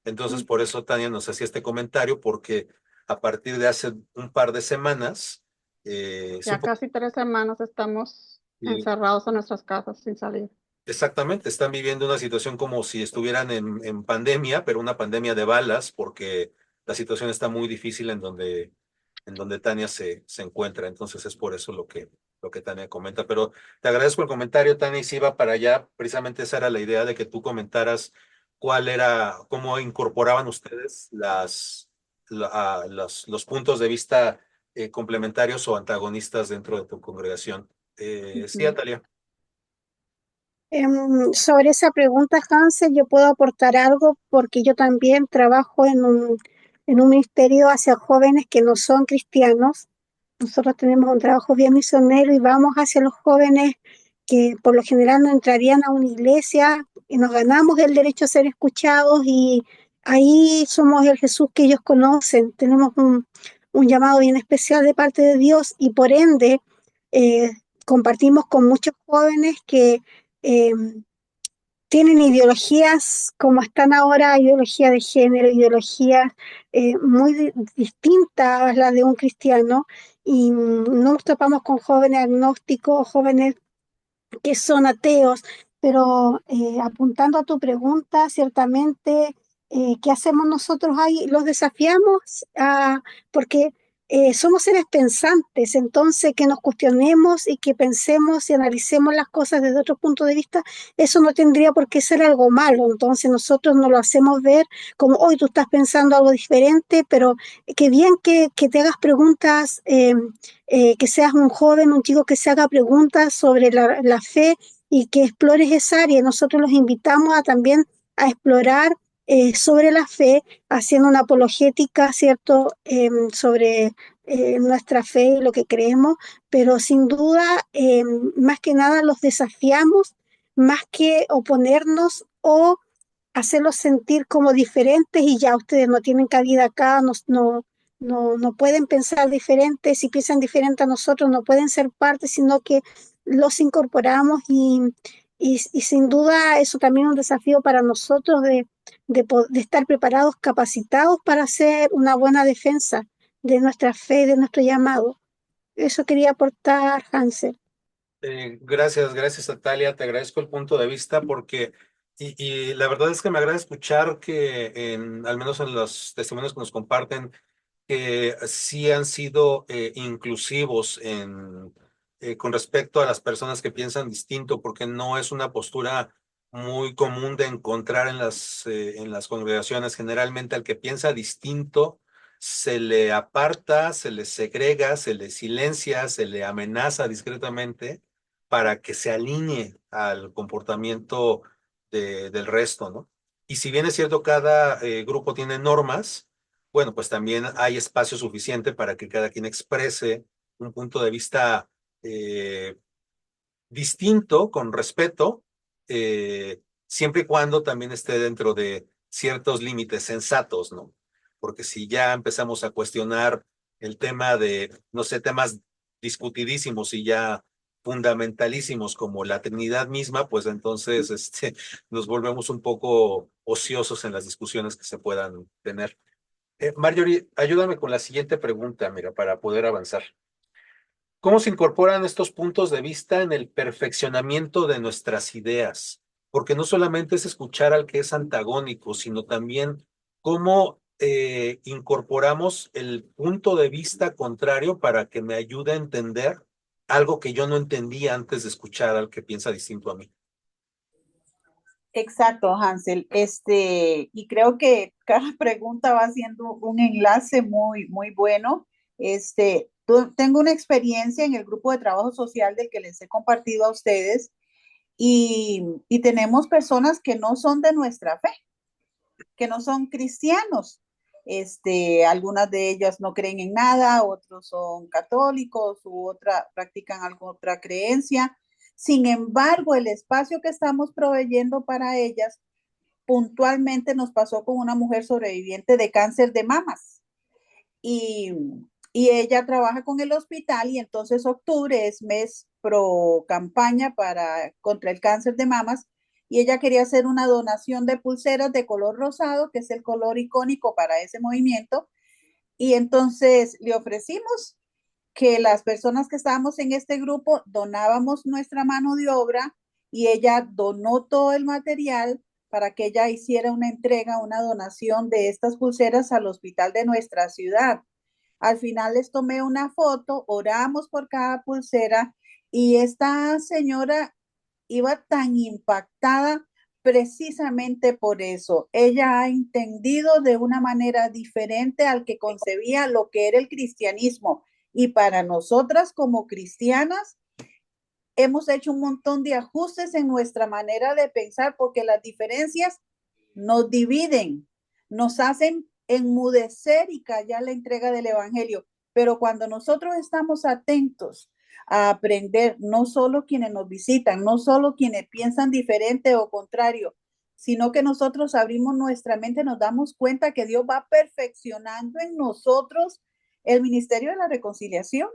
Entonces, por eso Tania nos hacía este comentario, porque a partir de hace un par de semanas, Ya casi 3 semanas estamos encerrados en nuestras casas sin salir. exactamente, están viviendo una situación como si estuvieran en pandemia, pero una pandemia de balas, porque la situación está muy difícil en donde Tania se encuentra. Entonces es por eso lo que Tania comenta. Pero te agradezco el comentario, Tania, y si iba para allá, precisamente esa era la idea de que tú comentaras cómo incorporaban ustedes los puntos de vista complementarios o antagonistas dentro de tu congregación. Sí, Atalia. Sobre esa pregunta, Hansel, yo puedo aportar algo porque yo también trabajo en un ministerio hacia jóvenes que no son cristianos. Nosotros tenemos un trabajo bien misionero y vamos hacia los jóvenes que por lo general no entrarían a una iglesia y nos ganamos el derecho a ser escuchados y ahí somos el Jesús que ellos conocen. Tenemos un llamado bien especial de parte de Dios y por ende eh, compartimos con muchos jóvenes que eh, tienen ideologías como están ahora, ideología de género, ideologías muy distintas a las de un cristiano, y no nos topamos con jóvenes agnósticos, jóvenes que son ateos, pero apuntando a tu pregunta, ciertamente, ¿qué hacemos nosotros ahí? Los desafiamos porque somos seres pensantes, entonces que nos cuestionemos y que pensemos y analicemos las cosas desde otro punto de vista, eso no tendría por qué ser algo malo, entonces nosotros no lo hacemos ver como, hoy tú estás pensando algo diferente, pero qué bien que te hagas preguntas. Que seas un joven, un chico que se haga preguntas sobre la fe y que explores esa área. Nosotros los invitamos a también a explorar sobre la fe, haciendo una apologética, ¿cierto?, sobre nuestra fe y lo que creemos, pero sin duda, más que nada los desafiamos, más que oponernos o hacerlos sentir como diferentes y ya ustedes no tienen cabida acá, no pueden pensar diferente, si piensan diferente a nosotros no pueden ser parte, sino que los incorporamos y sin duda eso también es un desafío para nosotros de estar preparados, capacitados para hacer una buena defensa de nuestra fe, de nuestro llamado. Eso quería aportar, Hansel. Gracias, Natalia. Te agradezco el punto de vista porque, y la verdad es que me agrada escuchar que al menos en los testimonios que nos comparten, que sí han sido inclusivos con respecto a las personas que piensan distinto, porque no es una postura muy común de encontrar en las congregaciones. Generalmente al que piensa distinto se le aparta, se le segrega, se le silencia, se le amenaza discretamente para que se alinee al comportamiento del resto, ¿no? Y si bien es cierto, cada grupo tiene normas, bueno, pues también hay espacio suficiente para que cada quien exprese un punto de vista eh, distinto, con respeto, siempre y cuando también esté dentro de ciertos límites sensatos, ¿no? Porque si ya empezamos a cuestionar el tema de, no sé, temas discutidísimos y ya fundamentalísimos como la Trinidad misma, pues entonces nos volvemos un poco ociosos en las discusiones que se puedan tener. Marjorie, ayúdame con la siguiente pregunta, mira, para poder avanzar. ¿Cómo se incorporan estos puntos de vista en el perfeccionamiento de nuestras ideas? Porque no solamente es escuchar al que es antagónico, sino también cómo incorporamos el punto de vista contrario para que me ayude a entender algo que yo no entendía antes de escuchar al que piensa distinto a mí. Exacto, Hansel. Y creo que cada pregunta va haciendo un enlace muy, muy bueno. Tengo una experiencia en el grupo de trabajo social del que les he compartido a ustedes y tenemos personas que no son de nuestra fe, que no son cristianos. Algunas de ellas no creen en nada, otros son católicos u practican alguna otra creencia. Sin embargo, el espacio que estamos proveyendo para ellas puntualmente nos pasó con una mujer sobreviviente de cáncer de mamas. y, y ella trabaja con el hospital y entonces octubre es mes pro campaña contra el cáncer de mamas y ella quería hacer una donación de pulseras de color rosado, que es el color icónico para ese movimiento, y entonces le ofrecimos que las personas que estábamos en este grupo donábamos nuestra mano de obra y ella donó todo el material para que ella hiciera una entrega, una donación de estas pulseras al hospital de nuestra ciudad. Al final les tomé una foto, oramos por cada pulsera y esta señora iba tan impactada precisamente por eso. Ella ha entendido de una manera diferente al que concebía lo que era el cristianismo. Y para nosotras como cristianas, hemos hecho un montón de ajustes en nuestra manera de pensar porque las diferencias nos dividen, nos hacen enmudecer y callar la entrega del Evangelio. Pero cuando nosotros estamos atentos a aprender, no solo quienes nos visitan, no solo quienes piensan diferente o contrario, sino que nosotros abrimos nuestra mente, nos damos cuenta que Dios va perfeccionando en nosotros el ministerio de la reconciliación.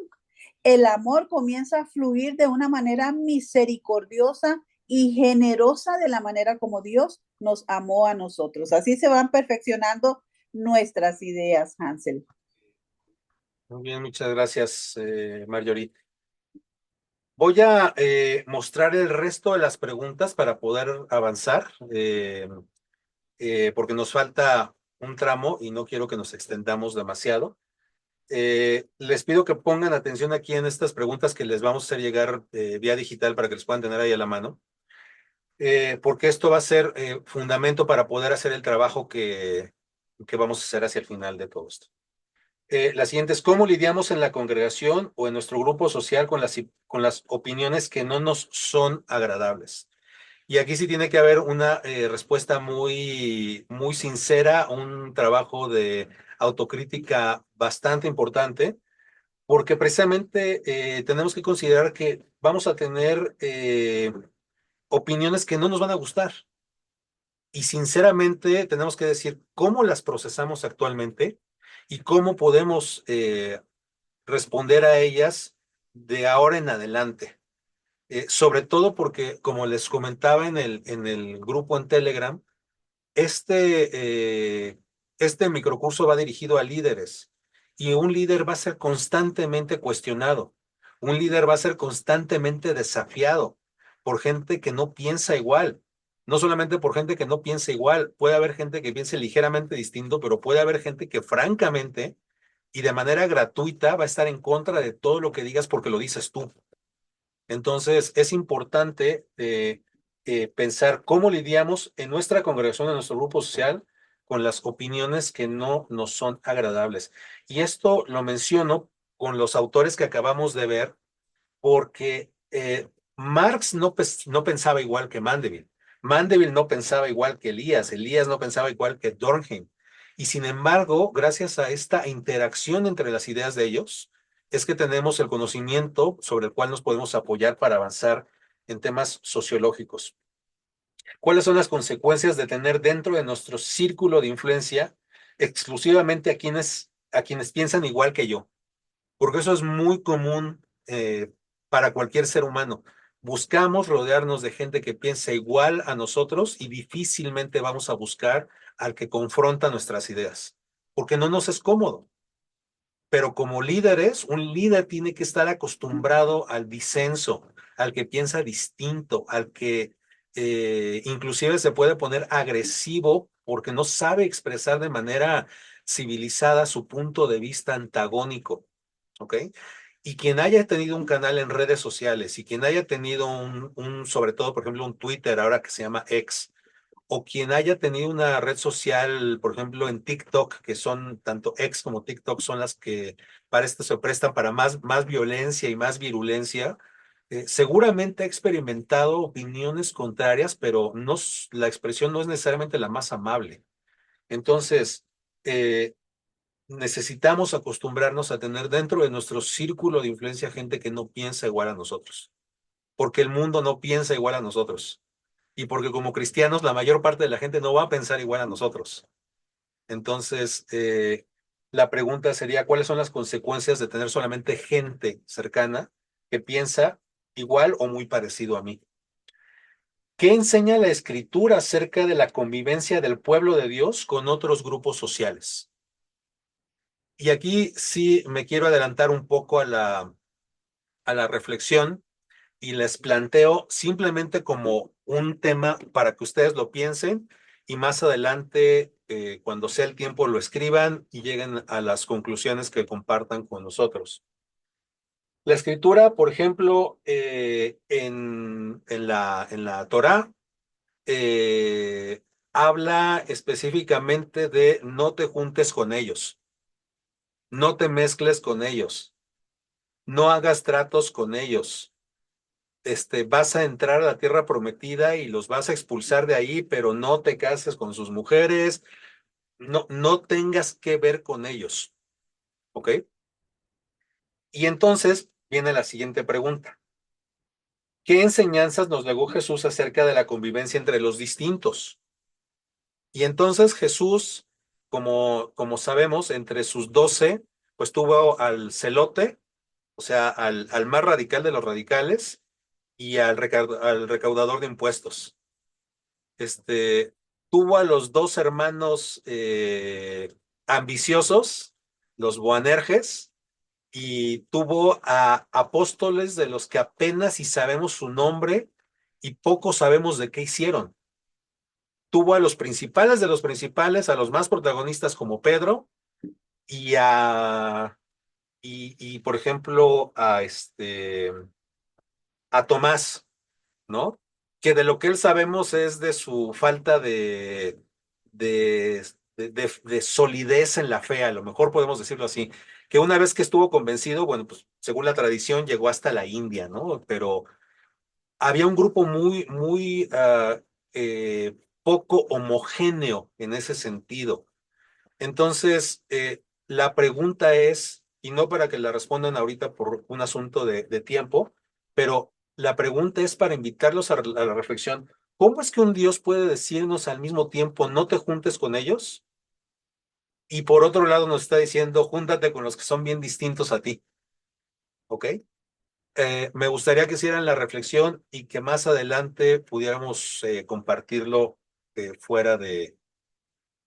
El amor comienza a fluir de una manera misericordiosa y generosa de la manera como Dios nos amó a nosotros. Así se van perfeccionando nuestras ideas, Hansel. Muy bien, muchas gracias, Marjorie. Voy a mostrar el resto de las preguntas para poder avanzar, porque nos falta un tramo y no quiero que nos extendamos demasiado. Les pido que pongan atención aquí en estas preguntas que les vamos a hacer llegar vía digital para que les puedan tener ahí a la mano, porque esto va a ser fundamento para poder hacer el trabajo que vamos a hacer hacia el final de todo esto. La siguiente es: ¿cómo lidiamos en la congregación o en nuestro grupo social con las opiniones que no nos son agradables? Y aquí sí tiene que haber una respuesta muy, muy sincera, un trabajo de autocrítica bastante importante, porque precisamente tenemos que considerar que vamos a tener opiniones que no nos van a gustar. Y sinceramente tenemos que decir cómo las procesamos actualmente y cómo podemos responder a ellas de ahora en adelante. Sobre todo porque, como les comentaba en el grupo en Telegram, este microcurso va dirigido a líderes y un líder va a ser constantemente cuestionado. Un líder va a ser constantemente desafiado por gente que no piensa igual. No solamente por gente que no piensa igual, puede haber gente que piense ligeramente distinto, pero puede haber gente que francamente y de manera gratuita va a estar en contra de todo lo que digas porque lo dices tú. Entonces, es importante pensar cómo lidiamos en nuestra congregación, en nuestro grupo social, con las opiniones que no nos son agradables. Y esto lo menciono con los autores que acabamos de ver, porque Marx no pensaba igual que Mandeville. Mandeville no pensaba igual que Elías. Elías no pensaba igual que Dornheim. Y sin embargo, gracias a esta interacción entre las ideas de ellos, es que tenemos el conocimiento sobre el cual nos podemos apoyar para avanzar en temas sociológicos. ¿Cuáles son las consecuencias de tener dentro de nuestro círculo de influencia exclusivamente a quienes piensan igual que yo? Porque eso es muy común para cualquier ser humano. Buscamos rodearnos de gente que piensa igual a nosotros y difícilmente vamos a buscar al que confronta nuestras ideas, porque no nos es cómodo. Pero como líderes, un líder tiene que estar acostumbrado al disenso, al que piensa distinto, al que inclusive se puede poner agresivo porque no sabe expresar de manera civilizada su punto de vista antagónico. ¿Ok? Y quien haya tenido un canal en redes sociales y quien haya tenido sobre todo, por ejemplo, un Twitter ahora que se llama X, o quien haya tenido una red social, por ejemplo, en TikTok, que son tanto X como TikTok, son las que para esto se prestan para más violencia y más virulencia, seguramente ha experimentado opiniones contrarias, pero no, la expresión no es necesariamente la más amable. Entonces, necesitamos acostumbrarnos a tener dentro de nuestro círculo de influencia gente que no piensa igual a nosotros, porque el mundo no piensa igual a nosotros y porque como cristianos la mayor parte de la gente no va a pensar igual a nosotros. Entonces, la pregunta sería, ¿cuáles son las consecuencias de tener solamente gente cercana que piensa igual o muy parecido a mí? ¿Qué enseña la Escritura acerca de la convivencia del pueblo de Dios con otros grupos sociales? Y aquí sí me quiero adelantar un poco a la reflexión y les planteo simplemente como un tema para que ustedes lo piensen y más adelante, cuando sea el tiempo, lo escriban y lleguen a las conclusiones que compartan con nosotros. La escritura, por ejemplo, en la Torá, eh, habla específicamente de no te juntes con ellos, no te mezcles con ellos, no hagas tratos con ellos. Vas a entrar a la tierra prometida y los vas a expulsar de ahí, pero no te cases con sus mujeres, no tengas que ver con ellos, ¿ok? Y entonces viene la siguiente pregunta. ¿Qué enseñanzas nos legó Jesús acerca de la convivencia entre los distintos? Y entonces Jesús, como sabemos, entre sus 12, pues tuvo al celote, o sea, al más radical de los radicales, y al recaudador de impuestos. Este, tuvo a los dos hermanos ambiciosos, los Boanerges, y tuvo a apóstoles de los que apenas si sabemos su nombre y poco sabemos de qué hicieron. Tuvo a los principales de los principales, a los más protagonistas como Pedro, y por ejemplo, a Tomás, ¿no? Que de lo que él sabemos es de su falta de solidez en la fe, a lo mejor podemos decirlo así, que una vez que estuvo convencido, bueno, pues según la tradición llegó hasta la India, ¿no? Pero había un grupo muy poco homogéneo en ese sentido. Entonces, la pregunta es, y no para que la respondan ahorita por un asunto de tiempo, pero la pregunta es para invitarlos a la reflexión. ¿Cómo es que un Dios puede decirnos al mismo tiempo, no te juntes con ellos? Y por otro lado nos está diciendo, júntate con los que son bien distintos a ti. ¿Ok? Me gustaría que hicieran la reflexión y que más adelante pudiéramos compartirlo fuera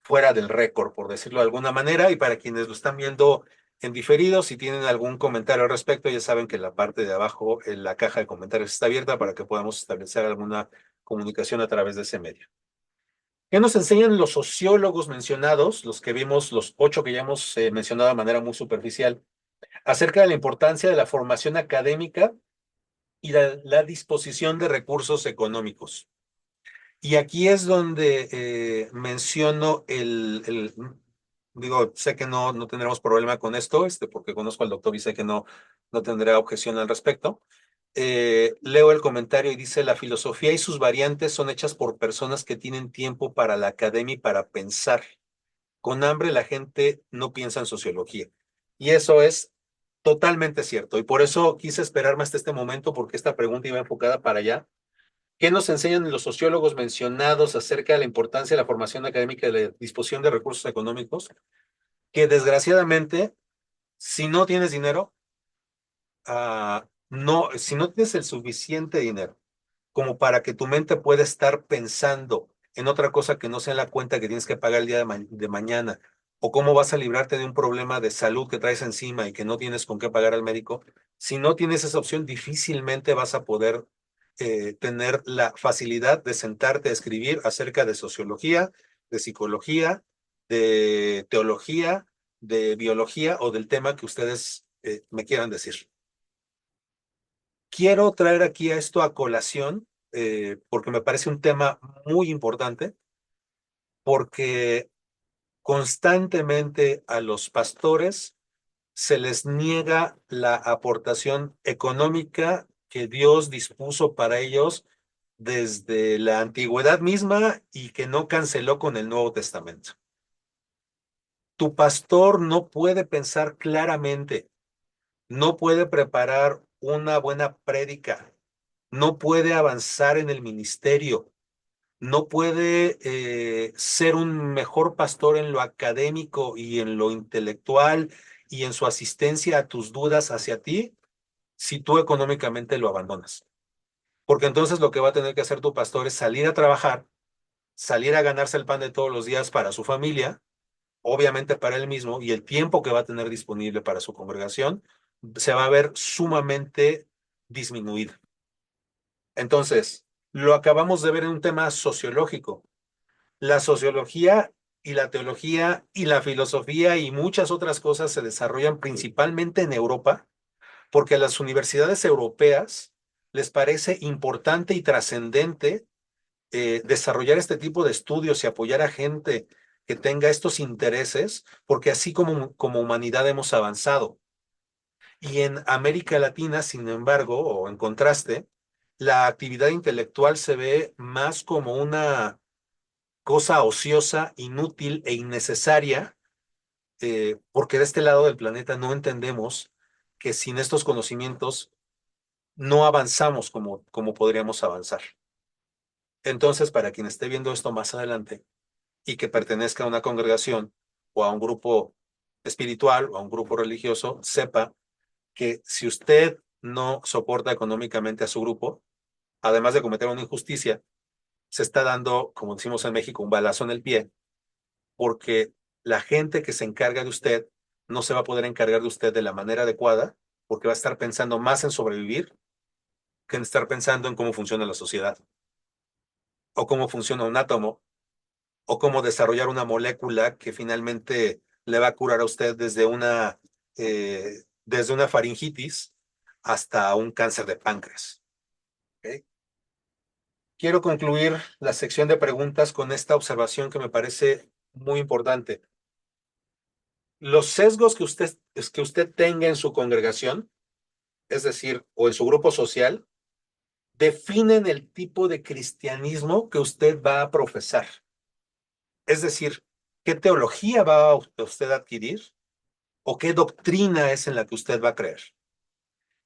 fuera del récord, por decirlo de alguna manera, y para quienes lo están viendo en diferido, si tienen algún comentario al respecto, ya saben que la parte de abajo, en la caja de comentarios está abierta para que podamos establecer alguna comunicación a través de ese medio. ¿Qué nos enseñan los sociólogos mencionados, los que vimos, los 8 que ya hemos mencionado de manera muy superficial, acerca de la importancia de la formación académica y la disposición de recursos económicos? Y aquí es donde menciono digo, sé que no tendremos problema con esto, porque conozco al doctor y sé que no tendrá objeción al respecto. Leo el comentario y dice, la filosofía y sus variantes son hechas por personas que tienen tiempo para la academia y para pensar. Con hambre la gente no piensa en sociología. Y eso es totalmente cierto. Y por eso quise esperarme hasta este momento, porque esta pregunta iba enfocada para allá. ¿Qué nos enseñan los sociólogos mencionados acerca de la importancia de la formación académica y de la disposición de recursos económicos? Que desgraciadamente, si no tienes dinero, si no tienes el suficiente dinero como para que tu mente pueda estar pensando en otra cosa que no sea la cuenta que tienes que pagar el día de mañana, o cómo vas a librarte de un problema de salud que traes encima y que no tienes con qué pagar al médico, si no tienes esa opción, difícilmente vas a poder tener la facilidad de sentarte a escribir acerca de sociología, de psicología, de teología, de biología o del tema que ustedes me quieran decir. Quiero traer aquí esto a colación porque me parece un tema muy importante, porque constantemente a los pastores se les niega la aportación económica que Dios dispuso para ellos desde la antigüedad misma y que no canceló con el Nuevo Testamento. Tu pastor no puede pensar claramente, no puede preparar una buena prédica, no puede avanzar en el ministerio, no puede ser un mejor pastor en lo académico y en lo intelectual y en su asistencia a tus dudas hacia ti si tú económicamente lo abandonas. Porque entonces lo que va a tener que hacer tu pastor es salir a trabajar, salir a ganarse el pan de todos los días para su familia, obviamente para él mismo, y el tiempo que va a tener disponible para su congregación se va a ver sumamente disminuido. Entonces, lo acabamos de ver en un tema sociológico. La sociología y la teología y la filosofía y muchas otras cosas se desarrollan principalmente en Europa, porque a las universidades europeas les parece importante y trascendente desarrollar este tipo de estudios y apoyar a gente que tenga estos intereses, porque así como humanidad hemos avanzado. Y en América Latina, sin embargo, o en contraste, la actividad intelectual se ve más como una cosa ociosa, inútil e innecesaria, porque de este lado del planeta no entendemos que sin estos conocimientos no avanzamos como podríamos avanzar. Entonces, para quien esté viendo esto más adelante y que pertenezca a una congregación o a un grupo espiritual o a un grupo religioso, sepa que si usted no soporta económicamente a su grupo, además de cometer una injusticia, se está dando, como decimos en México, un balazo en el pie, porque la gente que se encarga de usted no se va a poder encargar de usted de la manera adecuada, porque va a estar pensando más en sobrevivir que en estar pensando en cómo funciona la sociedad, o cómo funciona un átomo, o cómo desarrollar una molécula que finalmente le va a curar a usted desde una faringitis hasta un cáncer de páncreas. ¿Ok? Quiero concluir la sección de preguntas con esta observación que me parece muy importante. Los sesgos que usted tenga en su congregación, es decir, o en su grupo social, definen el tipo de cristianismo que usted va a profesar. Es decir, qué teología va a usted a adquirir o qué doctrina es en la que usted va a creer.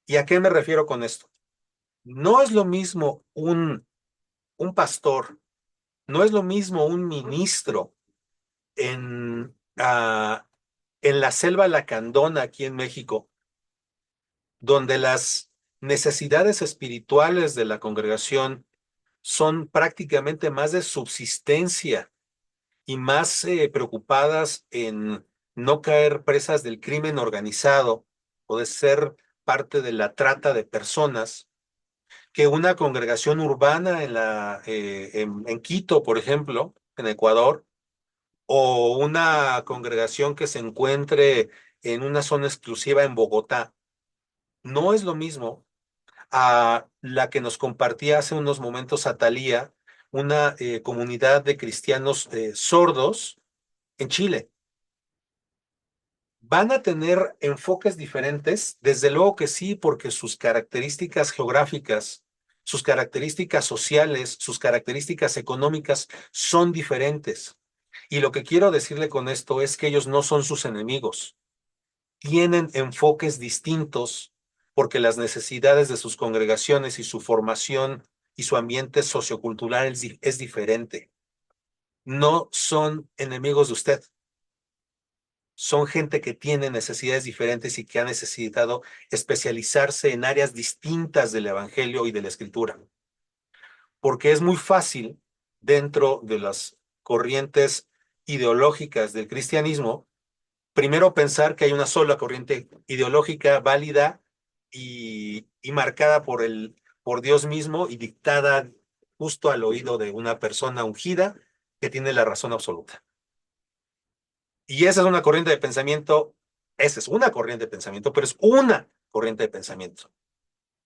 ¿Y a qué me refiero con esto? No es lo mismo un pastor, no es lo mismo un ministro en la selva lacandona aquí en México, donde las necesidades espirituales de la congregación son prácticamente más de subsistencia y más preocupadas en no caer presas del crimen organizado o de ser parte de la trata de personas, que una congregación urbana en Quito, por ejemplo, en Ecuador, o una congregación que se encuentre en una zona exclusiva en Bogotá. No es lo mismo a la que nos compartía hace unos momentos Atalía, una comunidad de cristianos sordos en Chile. ¿Van a tener enfoques diferentes? Desde luego que sí, porque sus características geográficas, sus características sociales, sus características económicas son diferentes. Y lo que quiero decirle con esto es que ellos no son sus enemigos. Tienen enfoques distintos porque las necesidades de sus congregaciones y su formación y su ambiente sociocultural es diferente. No son enemigos de usted. Son gente que tiene necesidades diferentes y que ha necesitado especializarse en áreas distintas del Evangelio y de la Escritura. Porque es muy fácil dentro de las corrientes ideológicas del cristianismo, primero pensar que hay una sola corriente ideológica válida y marcada por Dios mismo y dictada justo al oído de una persona ungida que tiene la razón absoluta. Y esa es una corriente de pensamiento, esa es una corriente de pensamiento, pero es una corriente de pensamiento.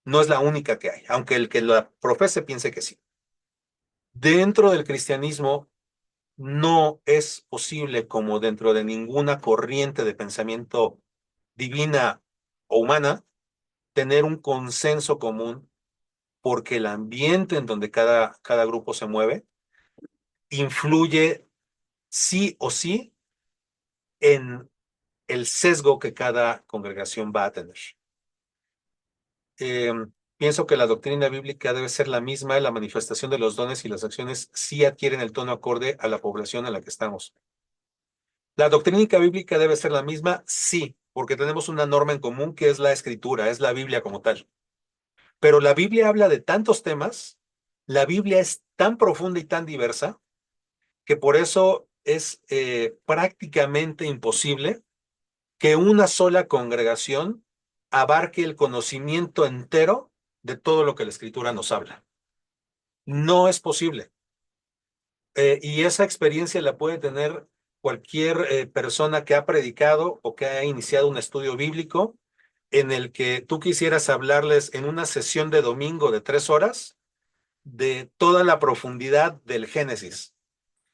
No es la única que hay, aunque el que la profese piense que sí. Dentro del cristianismo no es posible, como dentro de ninguna corriente de pensamiento divina o humana, tener un consenso común, porque el ambiente en donde cada grupo se mueve influye sí o sí en el sesgo que cada congregación va a tener. Pienso que la doctrina bíblica debe ser la misma, la manifestación de los dones y las acciones sí adquieren el tono acorde a la población en la que estamos. ¿La doctrina bíblica debe ser la misma? Sí, porque tenemos una norma en común que es la escritura, es la Biblia como tal. Pero la Biblia habla de tantos temas, la Biblia es tan profunda y tan diversa, que por eso es prácticamente imposible que una sola congregación abarque el conocimiento entero de todo lo que la escritura nos habla. No es posible. Y esa experiencia la puede tener cualquier persona que ha predicado o que ha iniciado un estudio bíblico en el que tú quisieras hablarles en una sesión de domingo de 3 horas de toda la profundidad del Génesis.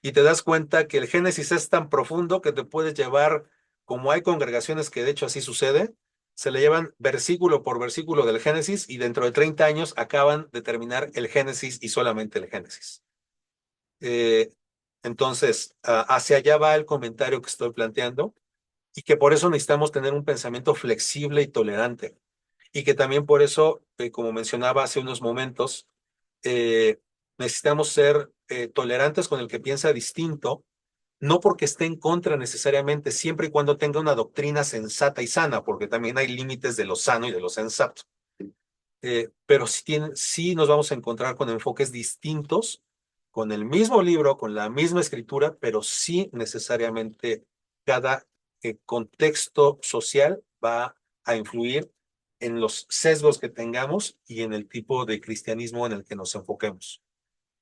Y te das cuenta que el Génesis es tan profundo que te puedes llevar, como hay congregaciones que de hecho así sucede, se le llevan versículo por versículo del Génesis y dentro de 30 años acaban de terminar el Génesis y solamente el Génesis. Eh, entonces, hacia allá va el comentario que estoy planteando y que por eso necesitamos tener un pensamiento flexible y tolerante. Y que también por eso, como mencionaba hace unos momentos, eh, necesitamos ser tolerantes con el que piensa distinto, no porque esté en contra necesariamente, siempre y cuando tenga una doctrina sensata y sana, porque también hay límites de lo sano y de lo sensato. Pero sí nos vamos a encontrar con enfoques distintos, con el mismo libro, con la misma escritura, pero sí necesariamente cada contexto social va a influir en los sesgos que tengamos y en el tipo de cristianismo en el que nos enfoquemos.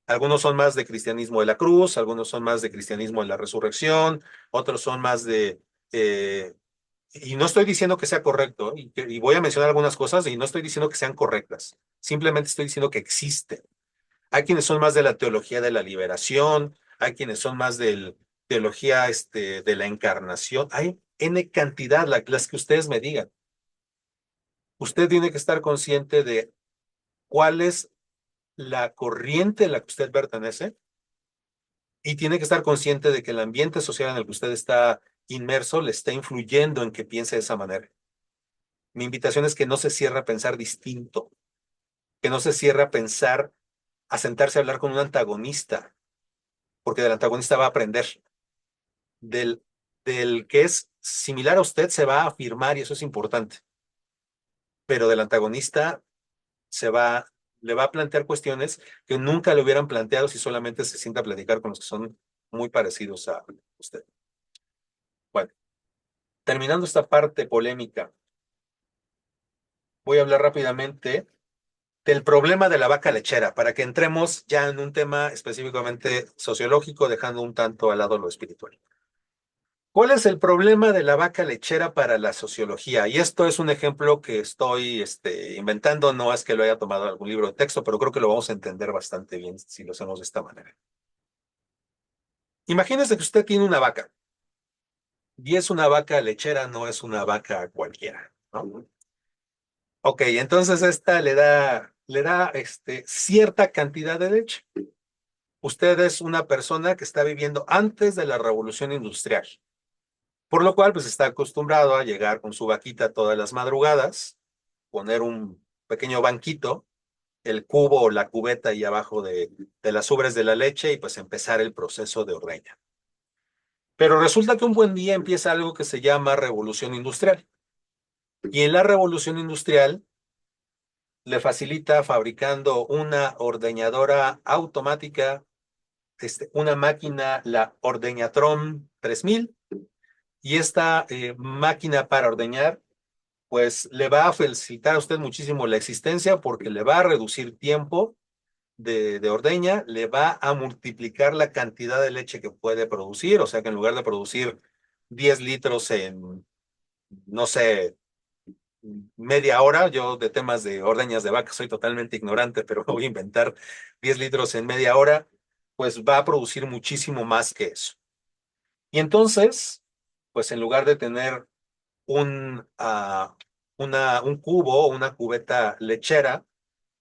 Algunos son más de cristianismo de la cruz, algunos son más de cristianismo de la resurrección, otros son más eh, y no estoy diciendo que sea correcto, y voy a mencionar algunas cosas y no estoy diciendo que sean correctas, simplemente estoy diciendo que existen. Hay quienes son más de la teología de la liberación, hay quienes son más de teología de la encarnación, hay N cantidad, las que ustedes me digan. Usted tiene que estar consciente de cuál es la corriente a la que usted pertenece y tiene que estar consciente de que el ambiente social en el que usted está inmerso le está influyendo en que piense de esa manera. Mi invitación es que no se cierre a pensar distinto, que no se cierre a pensar, a sentarse a hablar con un antagonista, porque del antagonista va a aprender. Del, del que es similar a usted se va a afirmar y eso es importante, pero del antagonista se va, le va a plantear cuestiones que nunca le hubieran planteado si solamente se sienta a platicar con los que son muy parecidos a usted. Bueno, terminando esta parte polémica, voy a hablar rápidamente del problema de la vaca lechera, para que entremos ya en un tema específicamente sociológico, dejando un tanto al lado lo espiritual. ¿Cuál es el problema de la vaca lechera para la sociología? Y esto es un ejemplo que estoy inventando, no es que lo haya tomado de algún libro de texto, pero creo que lo vamos a entender bastante bien si lo hacemos de esta manera. Imagínese que usted tiene una vaca, y es una vaca lechera, no es una vaca cualquiera, ¿no? Ok, entonces esta le da cierta cantidad de leche. Usted es una persona que está viviendo antes de la revolución industrial, por lo cual pues está acostumbrado a llegar con su vaquita todas las madrugadas, poner un pequeño banquito, el cubo o la cubeta ahí abajo de las ubres de la leche y pues empezar el proceso de ordeña. Pero resulta que un buen día empieza algo que se llama revolución industrial. Y en la revolución industrial le facilita fabricando una ordeñadora automática, una máquina, la Ordeñatron 3000, y esta máquina para ordeñar, pues le va a facilitar a usted muchísimo la existencia porque le va a reducir tiempo de ordeña, le va a multiplicar la cantidad de leche que puede producir, o sea que en lugar de producir 10 litros en, no sé, media hora, yo de temas de ordeñas de vaca soy totalmente ignorante, pero voy a inventar 10 litros en media hora, pues va a producir muchísimo más que eso. Y entonces, pues en lugar de tener un, un cubo o una cubeta lechera,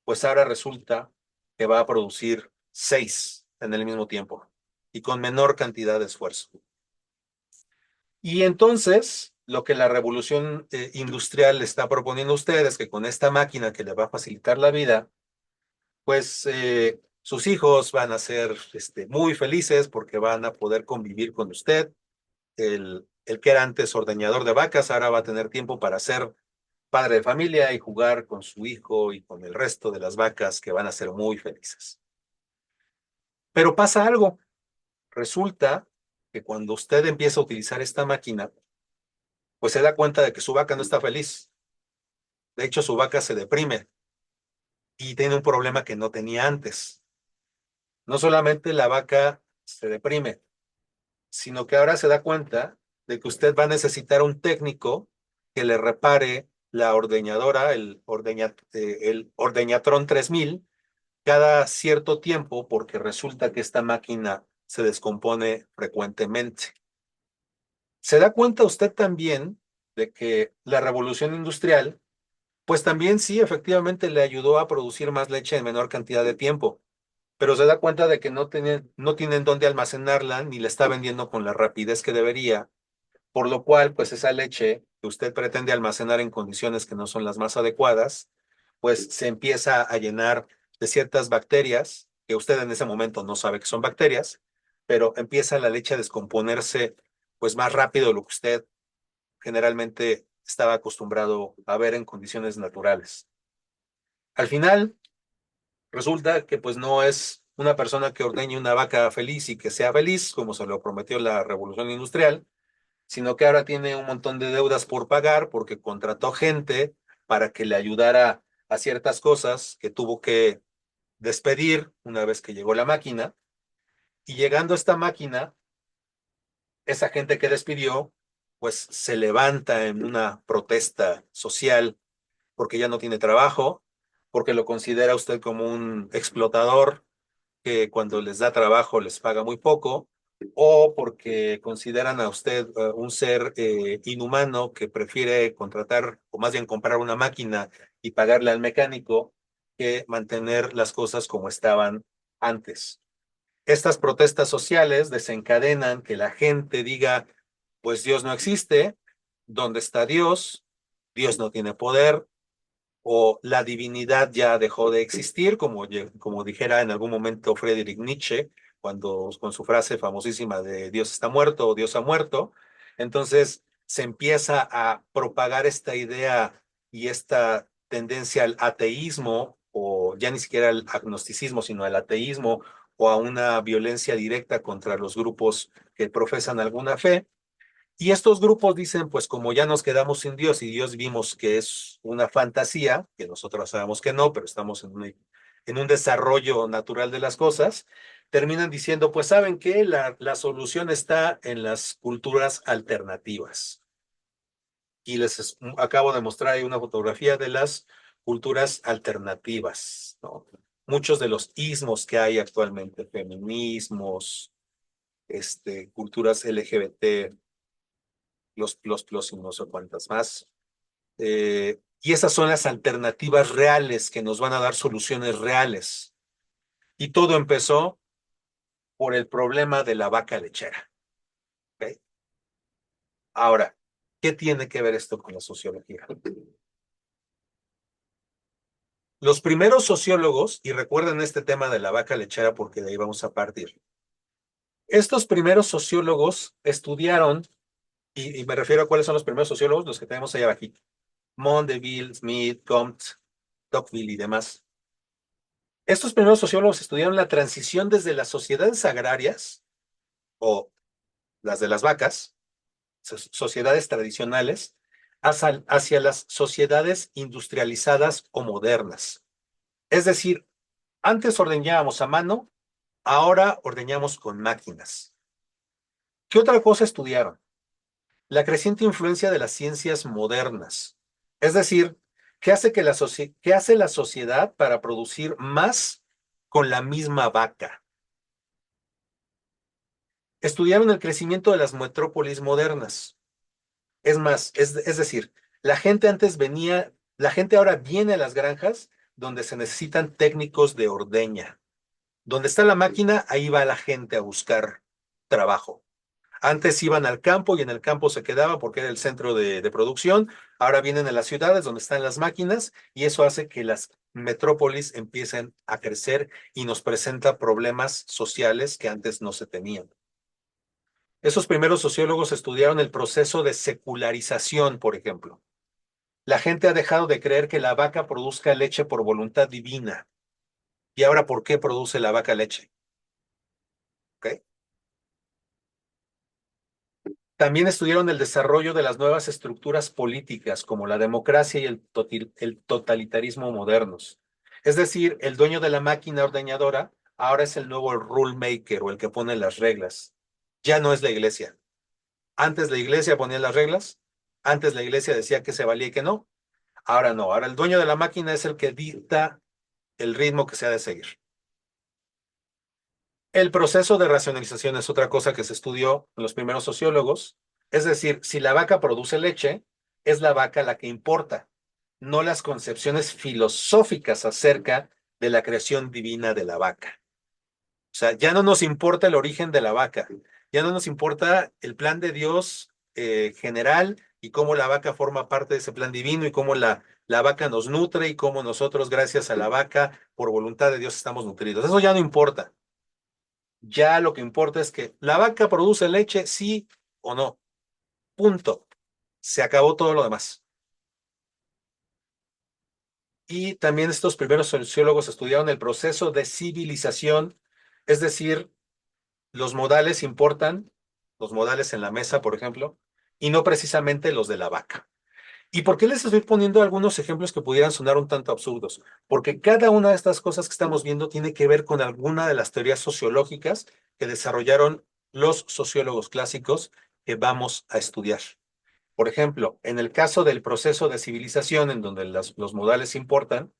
pues ahora resulta que va a producir 6 en el mismo tiempo y con menor cantidad de esfuerzo. Y entonces lo que la revolución industrial le está proponiendo a ustedes, que con esta máquina que le va a facilitar la vida, pues sus hijos van a ser muy felices porque van a poder convivir con usted. El que era antes ordeñador de vacas ahora va a tener tiempo para ser padre de familia y jugar con su hijo y con el resto de las vacas que van a ser muy felices. Pero pasa algo. Resulta que cuando usted empieza a utilizar esta máquina, pues se da cuenta de que su vaca no está feliz. De hecho, su vaca se deprime y tiene un problema que no tenía antes. No solamente la vaca se deprime, sino que ahora se da cuenta de que usted va a necesitar un técnico que le repare la ordeñadora, el Ordeñatron 3000, cada cierto tiempo, porque resulta que esta máquina se descompone frecuentemente. ¿Se da cuenta usted también de que la revolución industrial, pues también sí, efectivamente le ayudó a producir más leche en menor cantidad de tiempo, pero se da cuenta de que no tienen dónde almacenarla ni la está vendiendo con la rapidez que debería, por lo cual, pues esa leche que usted pretende almacenar en condiciones que no son las más adecuadas, pues se empieza a llenar de ciertas bacterias que usted en ese momento no sabe que son bacterias, pero empieza la leche a descomponerse pues más rápido de lo que usted generalmente estaba acostumbrado a ver en condiciones naturales. Al final, resulta que pues no es una persona que ordeñe una vaca feliz y que sea feliz, como se lo prometió la revolución industrial, sino que ahora tiene un montón de deudas por pagar porque contrató gente para que le ayudara a ciertas cosas que tuvo que despedir una vez que llegó la máquina. Y llegando a esta máquina, esa gente que despidió, pues se levanta en una protesta social porque ya no tiene trabajo, porque lo considera usted como un explotador que cuando les da trabajo les paga muy poco, o porque consideran a usted un ser inhumano que prefiere contratar o más bien comprar una máquina y pagarle al mecánico que mantener las cosas como estaban antes. Estas protestas sociales desencadenan que la gente diga, pues Dios no existe, ¿dónde está Dios? Dios no tiene poder, o la divinidad ya dejó de existir, como dijera en algún momento Friedrich Nietzsche, cuando con su frase famosísima de Dios está muerto o Dios ha muerto. Entonces se empieza a propagar esta idea y esta tendencia al ateísmo, o ya ni siquiera al agnosticismo, sino al ateísmo, o a una violencia directa contra los grupos que profesan alguna fe. Y estos grupos dicen, pues como ya nos quedamos sin Dios y Dios vimos que es una fantasía, que nosotros sabemos que no, pero estamos en un desarrollo natural de las cosas, terminan diciendo, pues saben que la solución está en las culturas alternativas. Y acabo de mostrar ahí una fotografía de las culturas alternativas, ¿no? Muchos de los ismos que hay actualmente, feminismos, culturas LGBT, los y no sé cuántas más. Y esas son las alternativas reales que nos van a dar soluciones reales. Y todo empezó por el problema de la vaca lechera. ¿Okay? Ahora, ¿qué tiene que ver esto con la sociología? Los primeros sociólogos, y recuerden este tema de la vaca lechera porque de ahí vamos a partir. Estos primeros sociólogos estudiaron, y me refiero a cuáles son los primeros sociólogos, los que tenemos ahí abajito. Mondeville, Smith, Comte, Tocqueville y demás. Estos primeros sociólogos estudiaron la transición desde las sociedades agrarias o las de las vacas, sociedades tradicionales, hacia las sociedades industrializadas o modernas. Es decir, antes ordeñábamos a mano, ahora ordeñamos con máquinas. ¿Qué otra cosa estudiaron? La creciente influencia de las ciencias modernas. Es decir, ¿qué hace la sociedad para producir más con la misma vaca? Estudiaron el crecimiento de las metrópolis modernas. Es más, es decir, la gente ahora viene a las granjas donde se necesitan técnicos de ordeña. Donde está la máquina, ahí va la gente a buscar trabajo. Antes iban al campo y en el campo se quedaban porque era el centro de producción. Ahora vienen a las ciudades donde están las máquinas y eso hace que las metrópolis empiecen a crecer y nos presenta problemas sociales que antes no se tenían. Esos primeros sociólogos estudiaron el proceso de secularización, por ejemplo. La gente ha dejado de creer que la vaca produzca leche por voluntad divina. ¿Y ahora por qué produce la vaca leche? ¿Ok? También estudiaron el desarrollo de las nuevas estructuras políticas, como la democracia y el totalitarismo modernos. Es decir, el dueño de la máquina ordeñadora ahora es el nuevo rule maker o el que pone las reglas. Ya no es la iglesia. Antes la iglesia ponía las reglas, antes la iglesia decía que se valía y que no. Ahora no, ahora el dueño de la máquina es el que dicta el ritmo que se ha de seguir. El proceso de racionalización es otra cosa que se estudió en los primeros sociólogos. Es decir, si la vaca produce leche, es la vaca la que importa, no las concepciones filosóficas acerca de la creación divina de la vaca. O sea, ya no nos importa el origen de la vaca, ya no nos importa el plan de Dios general y cómo la vaca forma parte de ese plan divino y cómo la vaca nos nutre y cómo nosotros, gracias a la vaca, por voluntad de Dios, estamos nutridos. Eso ya no importa. Ya lo que importa es que la vaca produce leche, sí o no. Punto. Se acabó todo lo demás. Y también estos primeros sociólogos estudiaron el proceso de civilización, es decir, los modales importan, los modales en la mesa, por ejemplo, y no precisamente los de la vaca. ¿Y por qué les estoy poniendo algunos ejemplos que pudieran sonar un tanto absurdos? Porque cada una de estas cosas que estamos viendo tiene que ver con alguna de las teorías sociológicas que desarrollaron los sociólogos clásicos que vamos a estudiar. Por ejemplo, en el caso del proceso de civilización, en donde los modales importan,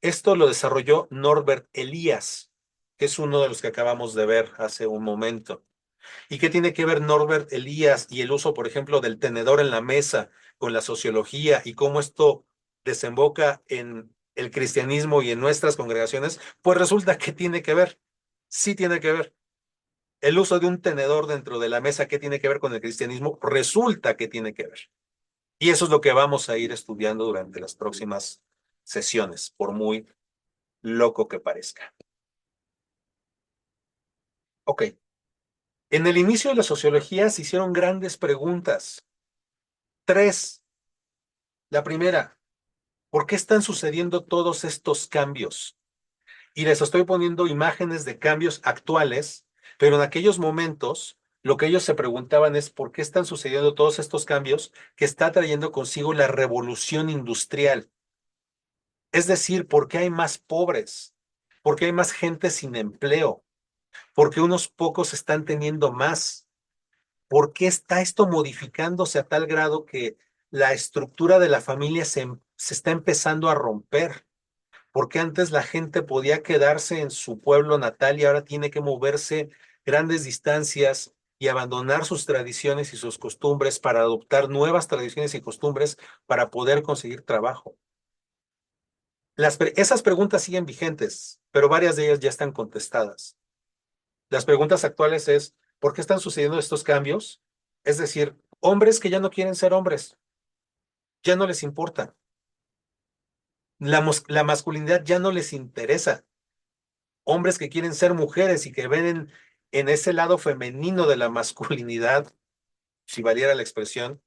esto lo desarrolló Norbert Elias, que es uno de los que acabamos de ver hace un momento. ¿Y qué tiene que ver Norbert Elias y el uso, por ejemplo, del tenedor en la mesa con la sociología y cómo esto desemboca en el cristianismo y en nuestras congregaciones? Pues resulta que tiene que ver, sí tiene que ver. El uso de un tenedor dentro de la mesa, ¿qué tiene que ver con el cristianismo? Resulta que tiene que ver. Y eso es lo que vamos a ir estudiando durante las próximas sesiones, por muy loco que parezca. Ok. En el inicio de la sociología se hicieron grandes preguntas. Tres. La primera, ¿por qué están sucediendo todos estos cambios? Y les estoy poniendo imágenes de cambios actuales, pero en aquellos momentos lo que ellos se preguntaban es por qué están sucediendo todos estos cambios que está trayendo consigo la revolución industrial. Es decir, ¿por qué hay más pobres? ¿Por qué hay más gente sin empleo? ¿Por qué unos pocos están teniendo más? ¿Por qué está esto modificándose a tal grado que la estructura de la familia se está empezando a romper? Porque antes la gente podía quedarse en su pueblo natal y ahora tiene que moverse grandes distancias y abandonar sus tradiciones y sus costumbres para adoptar nuevas tradiciones y costumbres para poder conseguir trabajo. Esas preguntas siguen vigentes, pero varias de ellas ya están contestadas. Las preguntas actuales es, ¿por qué están sucediendo estos cambios? Es decir, hombres que ya no quieren ser hombres, ya no les importa. La masculinidad ya no les interesa. Hombres que quieren ser mujeres y que ven en ese lado femenino de la masculinidad, si valiera la expresión,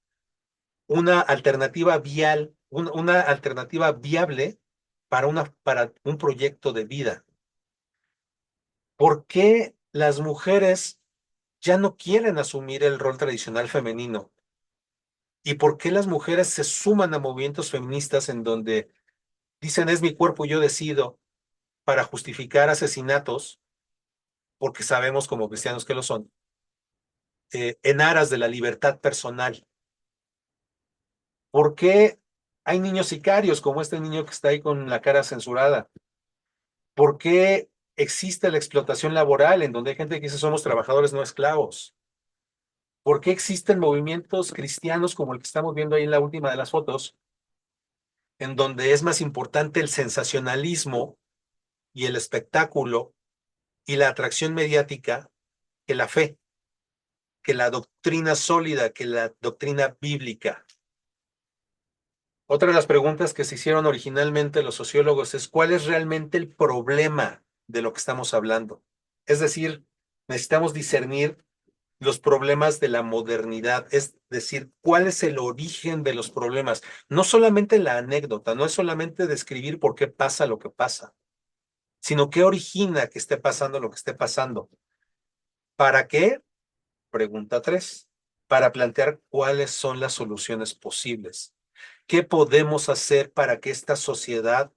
una alternativa una alternativa viable para un proyecto de vida. ¿Por qué las mujeres ya no quieren asumir el rol tradicional femenino? ¿Y por qué las mujeres se suman a movimientos feministas en donde dicen es mi cuerpo y yo decido para justificar asesinatos, porque sabemos como cristianos que lo son, en aras de la libertad personal? ¿Por qué hay niños sicarios como este niño que está ahí con la cara censurada? ¿Por qué existe la explotación laboral en donde hay gente que dice somos trabajadores no esclavos? ¿Por qué existen movimientos cristianos como el que estamos viendo ahí en la última de las fotos, en donde es más importante el sensacionalismo y el espectáculo y la atracción mediática que la fe? que la doctrina sólida, que la doctrina bíblica. Otra de las preguntas que se hicieron originalmente los sociólogos es ¿cuál es realmente el problema de lo que estamos hablando? Es decir, necesitamos discernir los problemas de la modernidad, es decir, cuál es el origen de los problemas. No solamente la anécdota, no es solamente describir por qué pasa lo que pasa, sino qué origina que esté pasando lo que esté pasando. ¿Para qué? Pregunta 3. Para plantear cuáles son las soluciones posibles. ¿Qué podemos hacer para que esta sociedad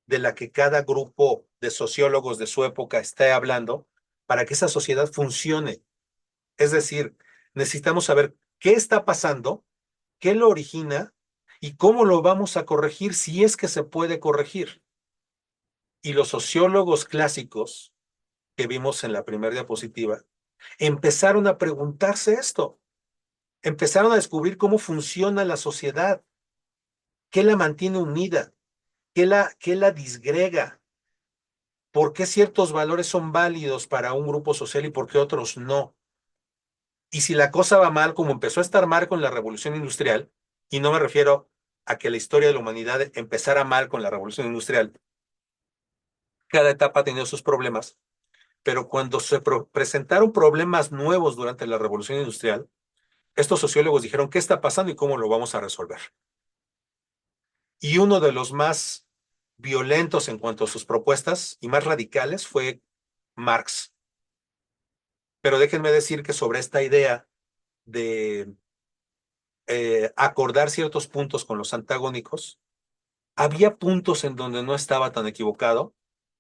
de la que cada grupo de sociólogos de su época esté hablando, para que esa sociedad funcione? Es decir, necesitamos saber qué está pasando, qué lo origina y cómo lo vamos a corregir si es que se puede corregir. Y los sociólogos clásicos que vimos en la primera diapositiva empezaron a preguntarse esto, empezaron a descubrir cómo funciona la sociedad, qué la mantiene unida, qué la disgrega, por qué ciertos valores son válidos para un grupo social y por qué otros no. Y si la cosa va mal, como empezó a estar mal con la revolución industrial, y no me refiero a que la historia de la humanidad empezara mal con la revolución industrial, cada etapa ha tenido sus problemas, pero cuando se presentaron problemas nuevos durante la revolución industrial, estos sociólogos dijeron, ¿qué está pasando y cómo lo vamos a resolver? Y uno de los más violentos en cuanto a sus propuestas y más radicales fue Marx. Pero déjenme decir que sobre esta idea de acordar ciertos puntos con los antagónicos, había puntos en donde no estaba tan equivocado,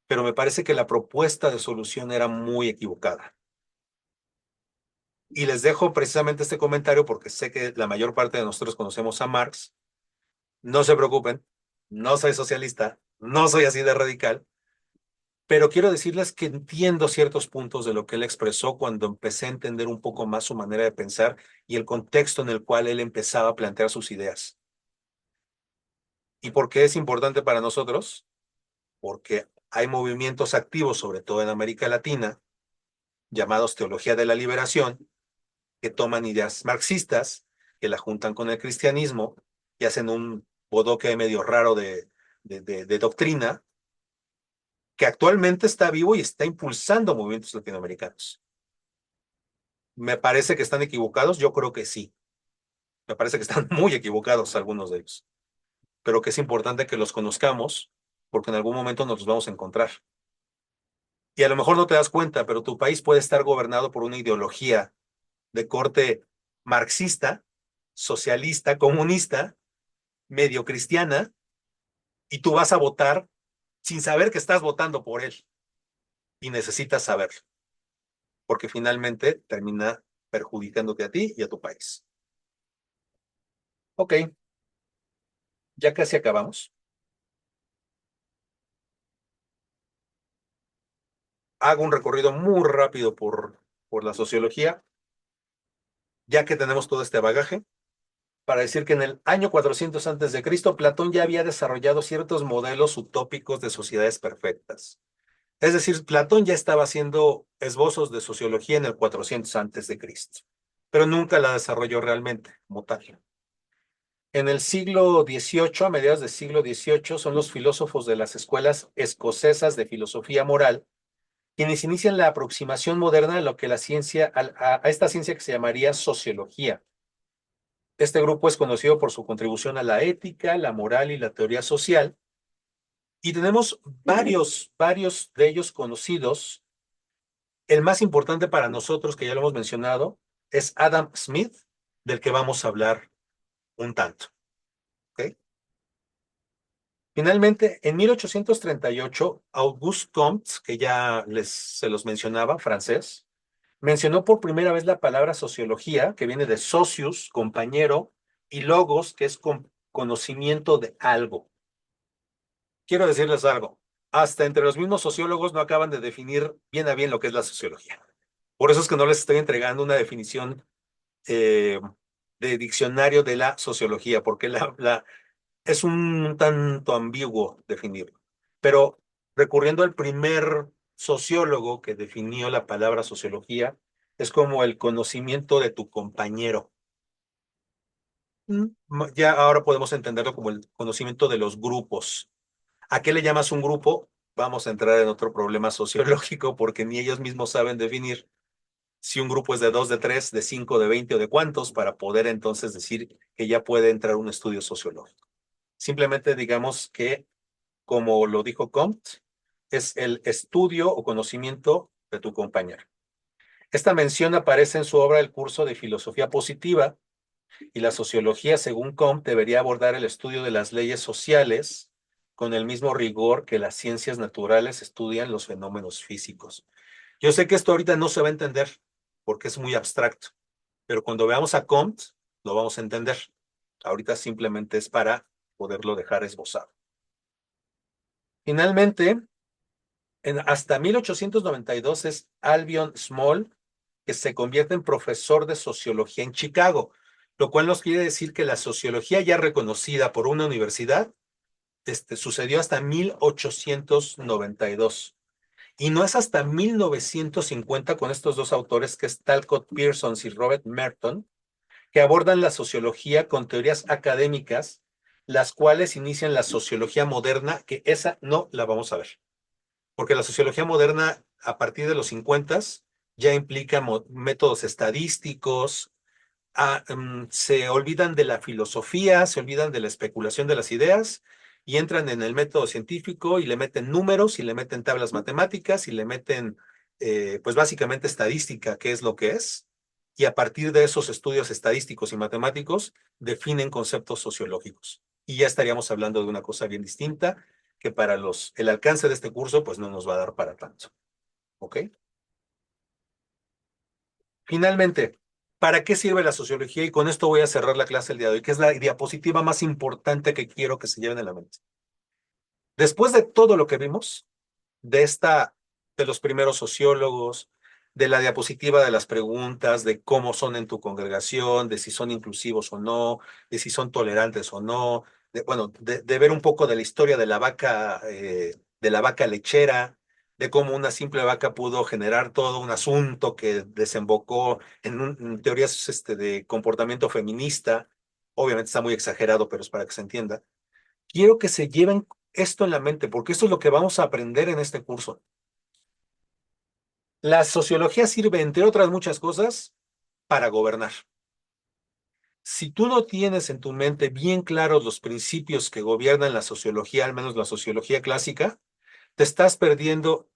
pero me parece que la propuesta de solución era muy equivocada. Y les dejo precisamente este comentario porque sé que la mayor parte de nosotros conocemos a Marx. No se preocupen, no soy socialista, no soy así de radical, pero quiero decirles que entiendo ciertos puntos de lo que él expresó cuando empecé a entender un poco más su manera de pensar y el contexto en el cual él empezaba a plantear sus ideas. ¿Y por qué es importante para nosotros? Porque hay movimientos activos, sobre todo en América Latina, llamados Teología de la Liberación, que toman ideas marxistas, que la juntan con el cristianismo y hacen un bodoque medio raro de doctrina, que actualmente está vivo y está impulsando movimientos latinoamericanos. ¿Me parece que están equivocados? Yo creo que sí. Me parece que están muy equivocados algunos de ellos, pero que es importante que los conozcamos porque en algún momento nos los vamos a encontrar. Y a lo mejor no te das cuenta, pero tu país puede estar gobernado por una ideología de corte marxista, socialista, comunista, medio cristiana, y tú vas a votar sin saber que estás votando por él. Y necesitas saberlo, porque finalmente termina perjudicándote a ti y a tu país. Ok, ya casi acabamos. Hago un recorrido muy rápido por la sociología, ya que tenemos todo este bagaje, para decir que en el año 400 antes de Cristo, Platón ya había desarrollado ciertos modelos utópicos de sociedades perfectas. Es decir, Platón ya estaba haciendo esbozos de sociología en el 400 antes de Cristo, pero nunca la desarrolló realmente como tal. En el siglo XVIII, a mediados del siglo XVIII, son los filósofos de las escuelas escocesas de filosofía moral quienes inician la aproximación moderna a lo que la ciencia, a esta ciencia que se llamaría sociología. Este grupo es conocido por su contribución a la ética, la moral y la teoría social. Y tenemos varios de ellos conocidos. El más importante para nosotros, que ya lo hemos mencionado, es Adam Smith, del que vamos a hablar un tanto. ¿Okay? Finalmente, en 1838, Auguste Comte, que ya se los mencionaba, francés, mencionó por primera vez la palabra sociología, que viene de socius, compañero, y logos, que es conocimiento de algo. Quiero decirles algo, hasta entre los mismos sociólogos no acaban de definir bien a bien lo que es la sociología. Por eso es que no les estoy entregando una definición eh, de diccionario de la sociología, porque es un tanto ambiguo definirlo. Pero recurriendo al primer sociólogo que definió la palabra sociología, Es como el conocimiento de tu compañero. Ya ahora podemos entenderlo como el conocimiento de los grupos. ¿A qué le llamas un grupo? Vamos a entrar en otro problema sociológico porque ni ellos mismos saben definir si un grupo es de 2, de 3, de 5, de 20 o de cuántos para poder entonces decir que ya puede entrar un estudio sociológico. Simplemente digamos que, como lo dijo Comte, es el estudio o conocimiento de tu compañero. Esta mención aparece en su obra El curso de filosofía positiva, y la sociología, según Comte, debería abordar el estudio de las leyes sociales con el mismo rigor que las ciencias naturales estudian los fenómenos físicos. Yo sé que esto ahorita no se va a entender porque es muy abstracto, pero cuando veamos a Comte lo vamos a entender. Ahorita simplemente es para poderlo dejar esbozado. Finalmente, hasta 1892 es Albion Small, que se convierte en profesor de sociología en Chicago, lo cual nos quiere decir que la sociología ya reconocida por una universidad sucedió hasta 1892. Y no es hasta 1950 con estos dos autores, que es Talcott Pearson y Robert Merton, que abordan la sociología con teorías académicas, las cuales inician la sociología moderna, que esa no la vamos a ver. Porque la sociología moderna, a partir de los 50, ya implica métodos estadísticos, se olvidan de la filosofía, se olvidan de la especulación de las ideas y entran en el método científico y le meten números y le meten tablas matemáticas y le meten, pues básicamente estadística, que es lo que es. Y a partir de esos estudios estadísticos y matemáticos definen conceptos sociológicos. Y ya estaríamos hablando de una cosa bien distinta que para el alcance de este curso pues no nos va a dar para tanto. ¿Ok? Finalmente, ¿para qué sirve la sociología? Y con esto voy a cerrar la clase el día de hoy, que es la diapositiva más importante que quiero que se lleven en la mente. Después de todo lo que vimos, de los primeros sociólogos, de la diapositiva de las preguntas, de cómo son en tu congregación, de si son inclusivos o no, de si son tolerantes o no, de ver un poco de la historia de la vaca lechera, de cómo una simple vaca pudo generar todo un asunto que desembocó en teorías de comportamiento feminista. Obviamente está muy exagerado, pero es para que se entienda. Quiero que se lleven esto en la mente, porque esto es lo que vamos a aprender en este curso. La sociología sirve, entre otras muchas cosas, para gobernar. Si tú no tienes en tu mente bien claros los principios que gobiernan la sociología, al menos la sociología clásica, te estás perdiendo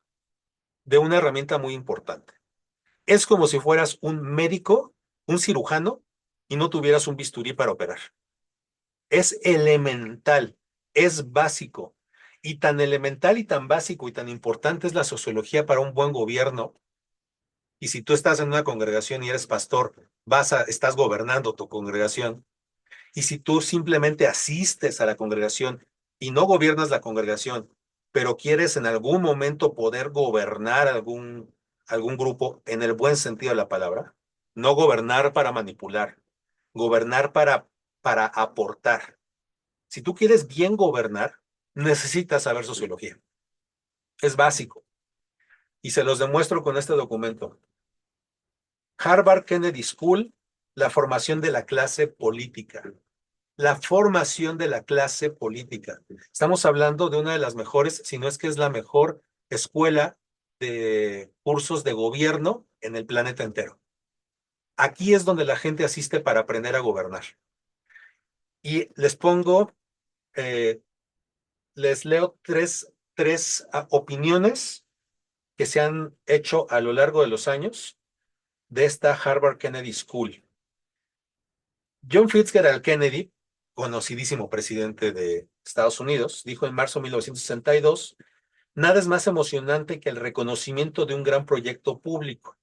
de una herramienta muy importante. Es como si fueras un médico, un cirujano, y no tuvieras un bisturí para operar. Es elemental, es básico. Y tan elemental y tan básico y tan importante es la sociología para un buen gobierno. Y si tú estás en una congregación y eres pastor, estás gobernando tu congregación. Y si tú simplemente asistes a la congregación y no gobiernas la congregación, pero quieres en algún momento poder gobernar algún grupo en el buen sentido de la palabra, no gobernar para manipular, gobernar para aportar. Si tú quieres bien gobernar, necesitas saber sociología. Es básico. Y se los demuestro con este documento. Harvard Kennedy School, la formación de la clase política. La formación de la clase política. Estamos hablando de una de las mejores, si no es que es la mejor escuela de cursos de gobierno en el planeta entero. Aquí es donde la gente asiste para aprender a gobernar. Y eh, les leo tres opiniones que se han hecho a lo largo de los años de esta Harvard Kennedy School. John Fitzgerald Kennedy, conocidísimo presidente de Estados Unidos, dijo en marzo de 1962, nada es más emocionante que el reconocimiento de un gran proyecto público.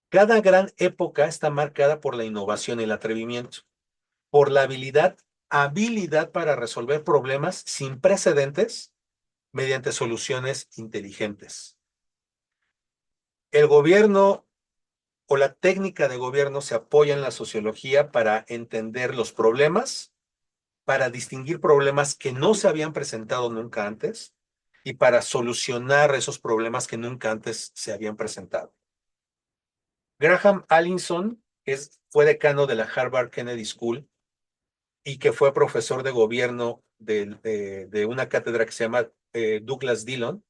Cada gran época está marcada por la innovación y el atrevimiento, por la habilidad para resolver problemas sin precedentes mediante soluciones inteligentes. El gobierno o la técnica de gobierno se apoya en la sociología para entender los problemas, para distinguir problemas que no se habían presentado nunca antes y para solucionar esos problemas que nunca antes se habían presentado. Graham Allison, fue decano de la Harvard Kennedy School y que fue profesor de gobierno de una cátedra que se llama Douglas Dillon,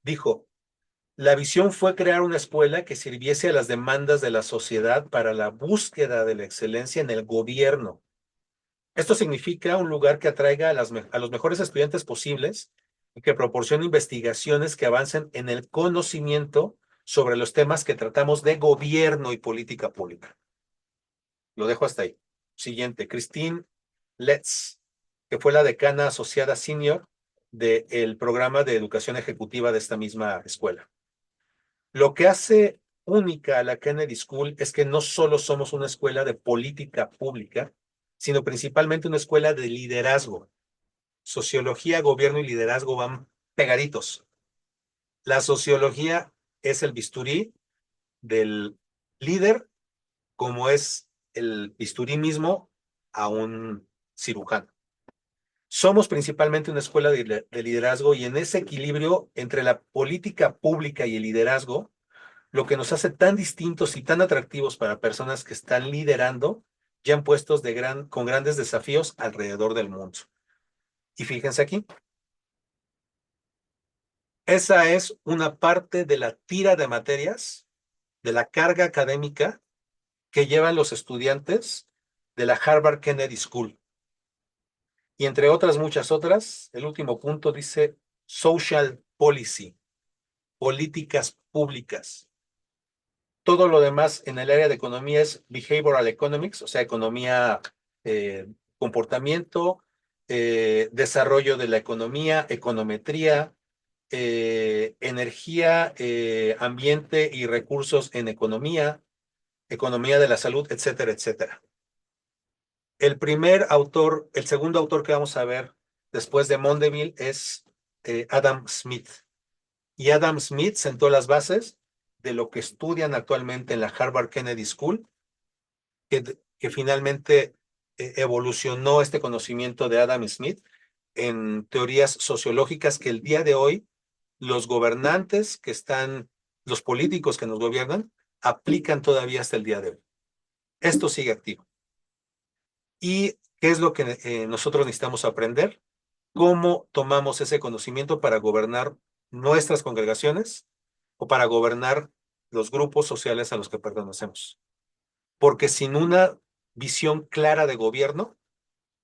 dijo, la visión fue crear una escuela que sirviese a las demandas de la sociedad para la búsqueda de la excelencia en el gobierno. Esto significa un lugar que atraiga a los mejores estudiantes posibles y que proporcione investigaciones que avancen en el conocimiento sobre los temas que tratamos de gobierno y política pública. Lo dejo hasta ahí. Siguiente, Christine Letts, que fue la decana asociada senior del programa de educación ejecutiva de esta misma escuela. Lo que hace única a la Kennedy School es que no solo somos una escuela de política pública, sino principalmente una escuela de liderazgo. Sociología, gobierno y liderazgo van pegaditos. La sociología es el bisturí del líder, como es el bisturí mismo a un cirujano. Somos principalmente una escuela de liderazgo y en ese equilibrio entre la política pública y el liderazgo, lo que nos hace tan distintos y tan atractivos para personas que están liderando ya en puestos con grandes desafíos alrededor del mundo. Y fíjense aquí, esa es una parte de la tira de materias, de la carga académica que llevan los estudiantes de la Harvard Kennedy School. Y entre otras muchas otras, el último punto dice social policy, políticas públicas. Todo lo demás en el área de economía es behavioral economics, o sea, economía, comportamiento, desarrollo de la economía, econometría, energía, ambiente y recursos en economía, economía de la salud, etcétera, etcétera. El segundo autor que vamos a ver después de Mondeville es Adam Smith. Y Adam Smith sentó las bases de lo que estudian actualmente en la Harvard Kennedy School, que finalmente evolucionó este conocimiento de Adam Smith en teorías sociológicas que el día de hoy los gobernantes los políticos que nos gobiernan, aplican todavía hasta el día de hoy. Esto sigue activo. ¿Y qué es lo que nosotros necesitamos aprender? ¿Cómo tomamos ese conocimiento para gobernar nuestras congregaciones o para gobernar los grupos sociales a los que pertenecemos? Porque sin una visión clara de gobierno,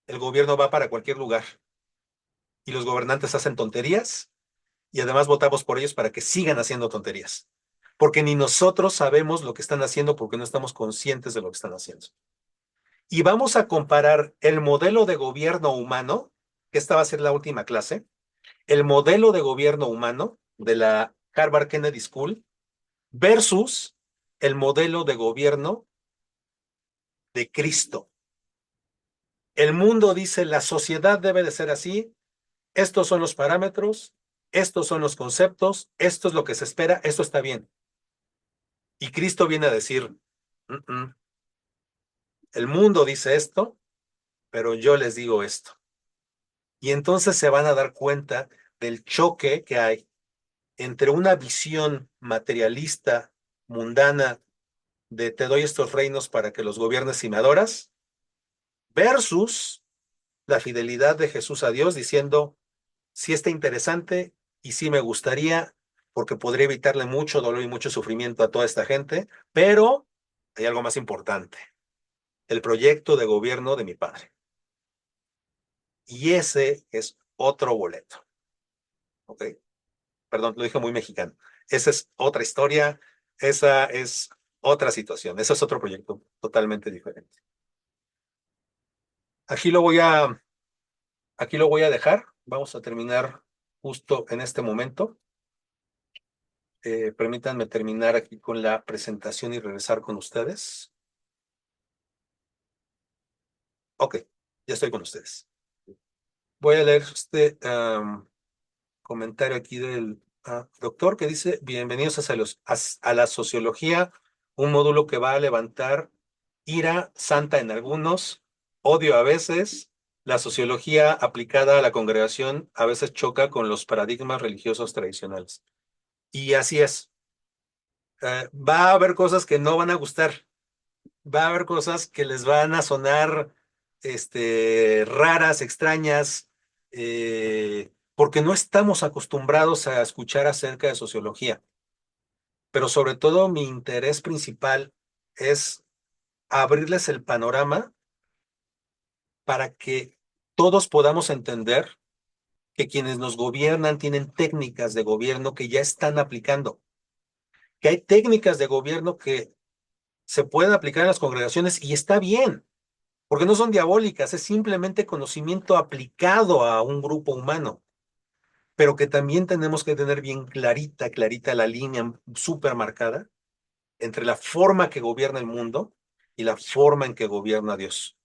el gobierno va para cualquier lugar y los gobernantes hacen tonterías y además votamos por ellos para que sigan haciendo tonterías. Porque ni nosotros sabemos lo que están haciendo porque no estamos conscientes de lo que están haciendo. Y vamos a comparar el modelo de gobierno humano, que esta va a ser la última clase, el modelo de gobierno humano de la Harvard Kennedy School versus el modelo de gobierno de Cristo. El mundo dice, la sociedad debe de ser así, estos son los parámetros, estos son los conceptos, esto es lo que se espera, esto está bien. Y Cristo viene a decir, el mundo dice esto, pero yo les digo esto. Y entonces se van a dar cuenta del choque que hay entre una visión materialista, mundana, de te doy estos reinos para que los gobiernes y me adoras, versus la fidelidad de Jesús a Dios diciendo, sí está interesante y sí me gustaría, porque podría evitarle mucho dolor y mucho sufrimiento a toda esta gente, pero hay algo más importante, el proyecto de gobierno de mi padre. Y ese es otro boleto. ¿Ok? Perdón, lo dije muy mexicano. Esa es otra historia, esa es otra situación, ese es otro proyecto totalmente diferente. Aquí lo voy a, aquí lo voy a dejar. Vamos a terminar justo en este momento. Permítanme terminar aquí con la presentación y regresar con ustedes. Ok, ya estoy con ustedes. Voy a leer este comentario aquí del doctor que dice, bienvenidos a la sociología, un módulo que va a levantar ira santa en algunos, odio a veces, la sociología aplicada a la congregación a veces choca con los paradigmas religiosos tradicionales. Y así es. Va a haber cosas que no van a gustar, va a haber cosas que les van a sonar raras, extrañas, porque no estamos acostumbrados a escuchar acerca de sociología. Pero sobre todo mi interés principal es abrirles el panorama para que todos podamos entender que quienes nos gobiernan tienen técnicas de gobierno que ya están aplicando, que hay técnicas de gobierno que se pueden aplicar en las congregaciones y está bien, porque no son diabólicas, es simplemente conocimiento aplicado a un grupo humano, pero que también tenemos que tener bien clarita, clarita la línea súper marcada entre la forma que gobierna el mundo y la forma en que gobierna Dios.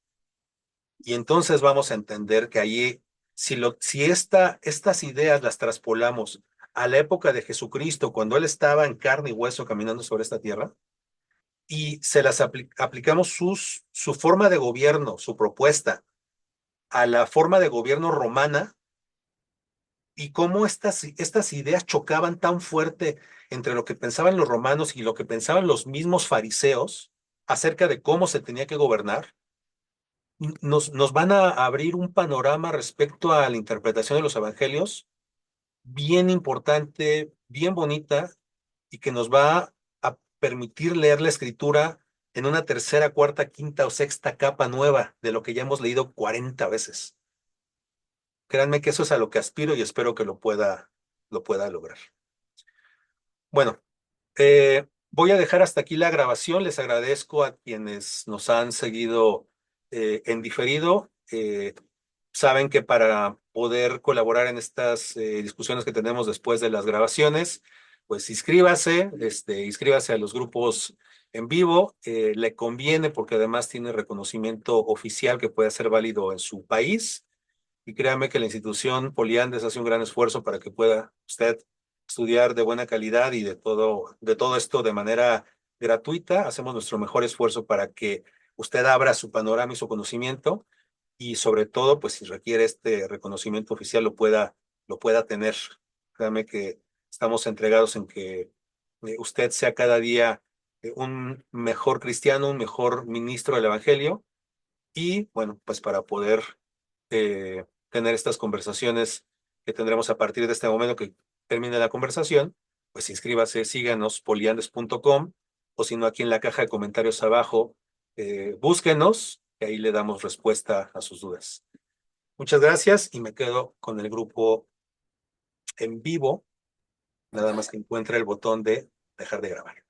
Y entonces vamos a entender que allí, si estas ideas las traspolamos a la época de Jesucristo, cuando Él estaba en carne y hueso caminando sobre esta tierra, y se las aplicamos su forma de gobierno, su propuesta, a la forma de gobierno romana, y cómo estas ideas chocaban tan fuerte entre lo que pensaban los romanos y lo que pensaban los mismos fariseos acerca de cómo se tenía que gobernar, nos van a abrir un panorama respecto a la interpretación de los evangelios bien importante, bien bonita, y que nos va a permitir leer la escritura en una tercera, cuarta, quinta o sexta capa nueva de lo que ya hemos leído 40 veces. Créanme que eso es a lo que aspiro y espero que lo pueda lograr. Bueno, voy a dejar hasta aquí la grabación. Les agradezco a quienes nos han seguido en diferido. Saben que para poder colaborar en estas discusiones que tenemos después de las grabaciones, pues inscríbase a los grupos en vivo. Le conviene porque además tiene reconocimiento oficial que puede ser válido en su país. Y créame que la institución Poliandes hace un gran esfuerzo para que pueda usted estudiar de buena calidad y de todo esto de manera gratuita. Hacemos nuestro mejor esfuerzo para que usted abra su panorama y su conocimiento y sobre todo, pues si requiere este reconocimiento oficial, lo pueda tener. Créame que estamos entregados en que usted sea cada día un mejor cristiano, un mejor ministro del Evangelio y bueno, pues para poder tener estas conversaciones que tendremos a partir de este momento que termine la conversación, pues inscríbase, síganos, poliandes.com, o si no, aquí en la caja de comentarios abajo, búsquenos, y ahí le damos respuesta a sus dudas. Muchas gracias y me quedo con el grupo en vivo, nada más que encuentre el botón de dejar de grabar.